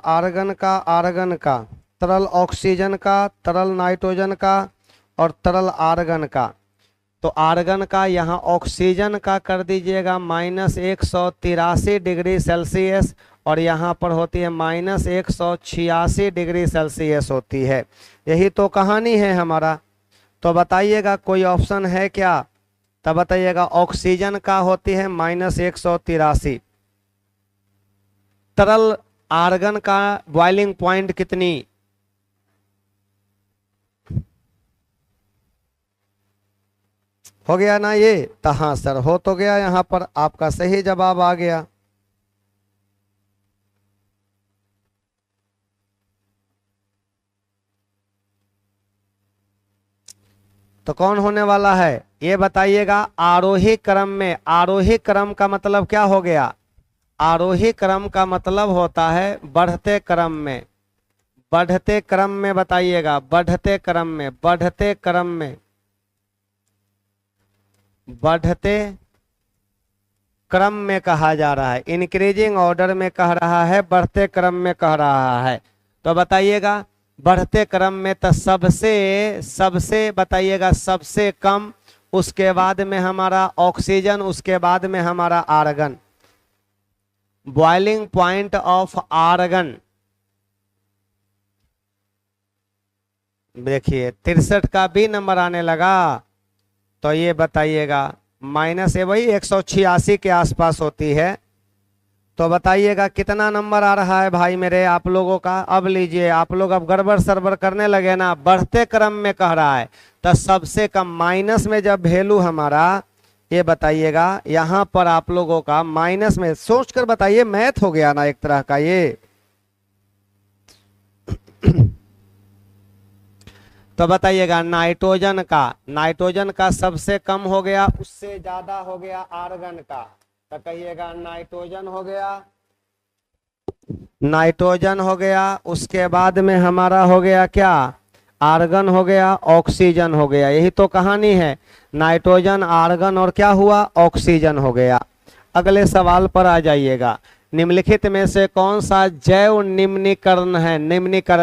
तरल ऑक्सीजन का, तरल नाइट्रोजन का और तरल आर्गन का। तो आर्गन का यहाँ ऑक्सीजन का कर दीजिएगा -183 डिग्री सेल्सियस और यहाँ पर होती है -186 डिग्री सेल्सियस होती है। यही तो कहानी है हमारा। तो बताइएगा कोई ऑप्शन है क्या? तब बताइएगा ऑक्सीजन का होती है -183। तरल आर्गन का बॉइलिंग पॉइंट कितनी? हो गया ना ये? तो हाँ सर हो तो गया, यहाँ पर आपका सही जवाब आ गया। तो कौन होने वाला है ये बताइएगा। आरोही क्रम में, आरोही क्रम का मतलब क्या हो गया? आरोही क्रम का मतलब होता है बढ़ते क्रम में, बढ़ते क्रम में बताइएगा, बढ़ते क्रम में, बढ़ते क्रम में, बढ़ते क्रम में कहा जा रहा है। इंक्रीजिंग ऑर्डर में कह रहा है, बढ़ते क्रम में कह रहा है। तो बताइएगा बढ़ते क्रम में तो सबसे बताइएगा सबसे कम, उसके बाद में हमारा ऑक्सीजन, उसके बाद में हमारा argon. Boiling point of argon देखिए 63 का बी नंबर आने लगा। तो ये बताइएगा माइनस ये वही 186 के आसपास होती है। तो बताइएगा कितना नंबर आ रहा है भाई मेरे आप लोगों का। अब लीजिए आप लोग अब गड़बड़ सरबड़ करने लगे ना, बढ़ते क्रम में कह रहा है तो सबसे कम माइनस में जब वैल्यू हमारा, ये बताइएगा यहाँ पर आप लोगों का माइनस में सोच कर बताइए, मैथ हो गया ना एक तरह का ये। तो बताइएगा नाइट्रोजन का सबसे कम हो गया, उससे ज्यादा हो गया आर्गन का। तो कहिएगा नाइट्रोजन हो गया, उसके बाद में हमारा हो गया क्या, आर्गन हो गया, ऑक्सीजन हो गया। यही तो कहानी है, नाइट्रोजन, आर्गन और क्या हुआ, ऑक्सीजन हो गया। अगले सवाल पर आ जाइएगा। निम्नलिखित में से कौन सा जैव निम्नीकरण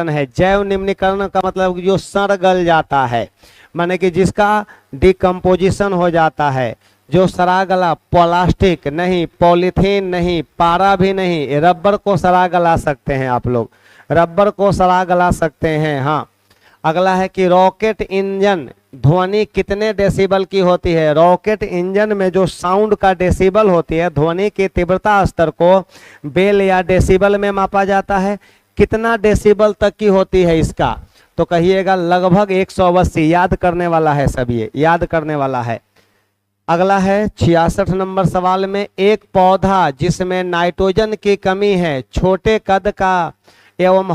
है। जैव निम्नीकरण का मतलब जो सड़ गल जाता है, माने कि जिसका डिकम्पोजिशन हो जाता है, जो सड़ा गला, प्लास्टिक नहीं, पॉलीथीन नहीं, पारा भी नहीं, रबर को सड़ा गला सकते हैं आप लोग, रबर को सड़ा गला सकते हैं। हाँ, अगला है कि रॉकेट इंजन ध्वनि कितने डेसिबल की होती है। रॉकेट इंजन में जो साउंड का डेसिबल होती है, ध्वनि की तीव्रता स्तर को बेल या डेसिबल में मापा जाता है। कितना डेसिबल तक की होती है इसका, तो कहिएगा लगभग 180। याद करने वाला है सब, ये याद करने वाला है। अगला है 66 नंबर सवाल में, एक पौधा जिसमें नाइट्रोजन की कमी है, छोटे कद का एवं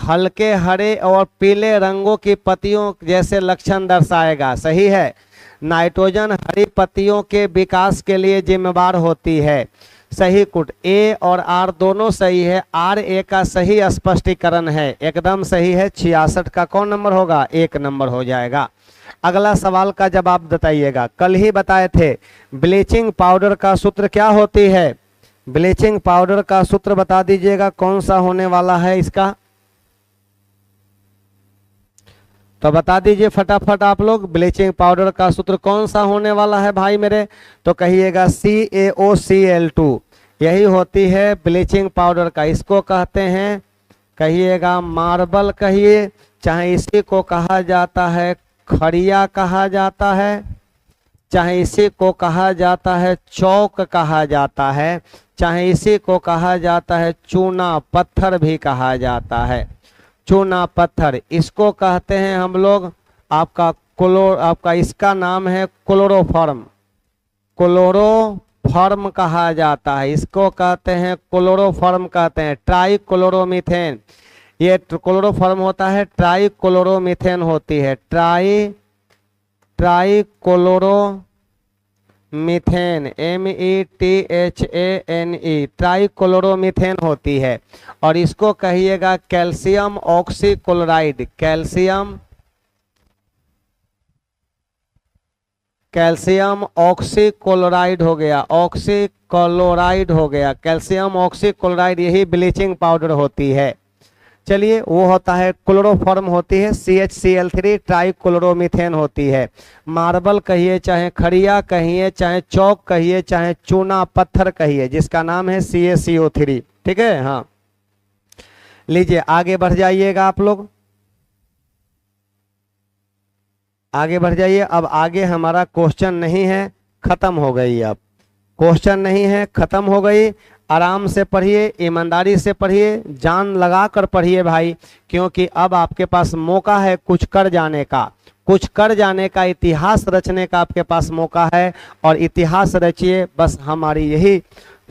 हल्के हरे और पीले रंगों की पत्तियों जैसे लक्षण दर्शाएगा। सही है, नाइट्रोजन हरी पत्तियों के विकास के लिए जिम्मेदार होती है। सही कुट, ए और आर दोनों सही है। आर ए का सही स्पष्टीकरण है, एकदम सही है। 66 का कौन नंबर होगा, 1 नंबर हो जाएगा। अगला सवाल का जवाब बताइएगा। कल ही बताए थे ब्लीचिंग पाउडर का सूत्र क्या होती है। ब्लीचिंग पाउडर का सूत्र बता दीजिएगा कौन सा होने वाला है इसका, तो बता दीजिए फटाफट आप लोग। ब्लीचिंग पाउडर का सूत्र कौन सा होने वाला है भाई मेरे, तो कहिएगा CaOCl2, यही होती है ब्लीचिंग पाउडर का। इसको कहते हैं, कहिएगा मार्बल कहिए, चाहे इसी को कहा जाता है खड़िया कहा जाता है, चाहे इसी को कहा जाता है चौक कहा जाता है, चाहे इसी को कहा जाता है चूना पत्थर भी कहा जाता है। चूना पत्थर इसको कहते हैं हम लोग, आपका इसका नाम है क्लोरोफॉर्म। क्लोरोफॉर्म कहा जाता है, इसको कहते हैं क्लोरोफॉर्म कहते हैं। ट्राइक्लोरोमीथेन, ये क्लोरोफॉर्म होता है, ट्राइक्लोरोमीथेन होती है। ट्राइक्लोरोमीथेन METHANE, ट्राइक्लोरोमीथेन होती है। और इसको कहिएगा कैल्शियम ऑक्सीक्लोराइड। कैल्शियम ऑक्सीक्लोराइड हो गया, ऑक्सीक्लोराइड हो गया, कैल्शियम ऑक्सीक्लोराइड, यही ब्लीचिंग पाउडर होती है। चलिए, वो होता है क्लोरोफॉर्म होती है CHCl3, ट्राइक्लोरोमीथेन होती है। मार्बल कहिए, चाहे खड़िया कहिए, चाहे चौक कहिए, चाहे चूना पत्थर कहिए, जिसका नाम है CaCO3। ठीक है, हाँ। लीजिए आगे बढ़ जाइएगा आप लोग, आगे बढ़ जाइए। अब आगे हमारा क्वेश्चन नहीं है, खत्म हो गई। अब क्वेश्चन नहीं है, खत्म हो गई। आराम से पढ़िए, ईमानदारी से पढ़िए, जान लगा कर पढ़िए भाई, क्योंकि अब आपके पास मौका है कुछ कर जाने का, इतिहास रचने का आपके पास मौका है। और इतिहास रचिए, बस हमारी यही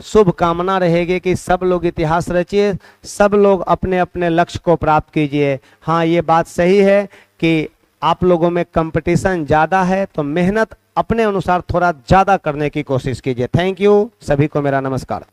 शुभ कामना रहेगी कि सब लोग इतिहास रचिए, सब लोग अपने अपने लक्ष्य को प्राप्त कीजिए। हाँ, ये बात सही है कि आप लोगों में कंपटीशन ज़्यादा है, तो मेहनत अपने अनुसार थोड़ा ज़्यादा करने की कोशिश कीजिए। थैंक यू, सभी को मेरा नमस्कार।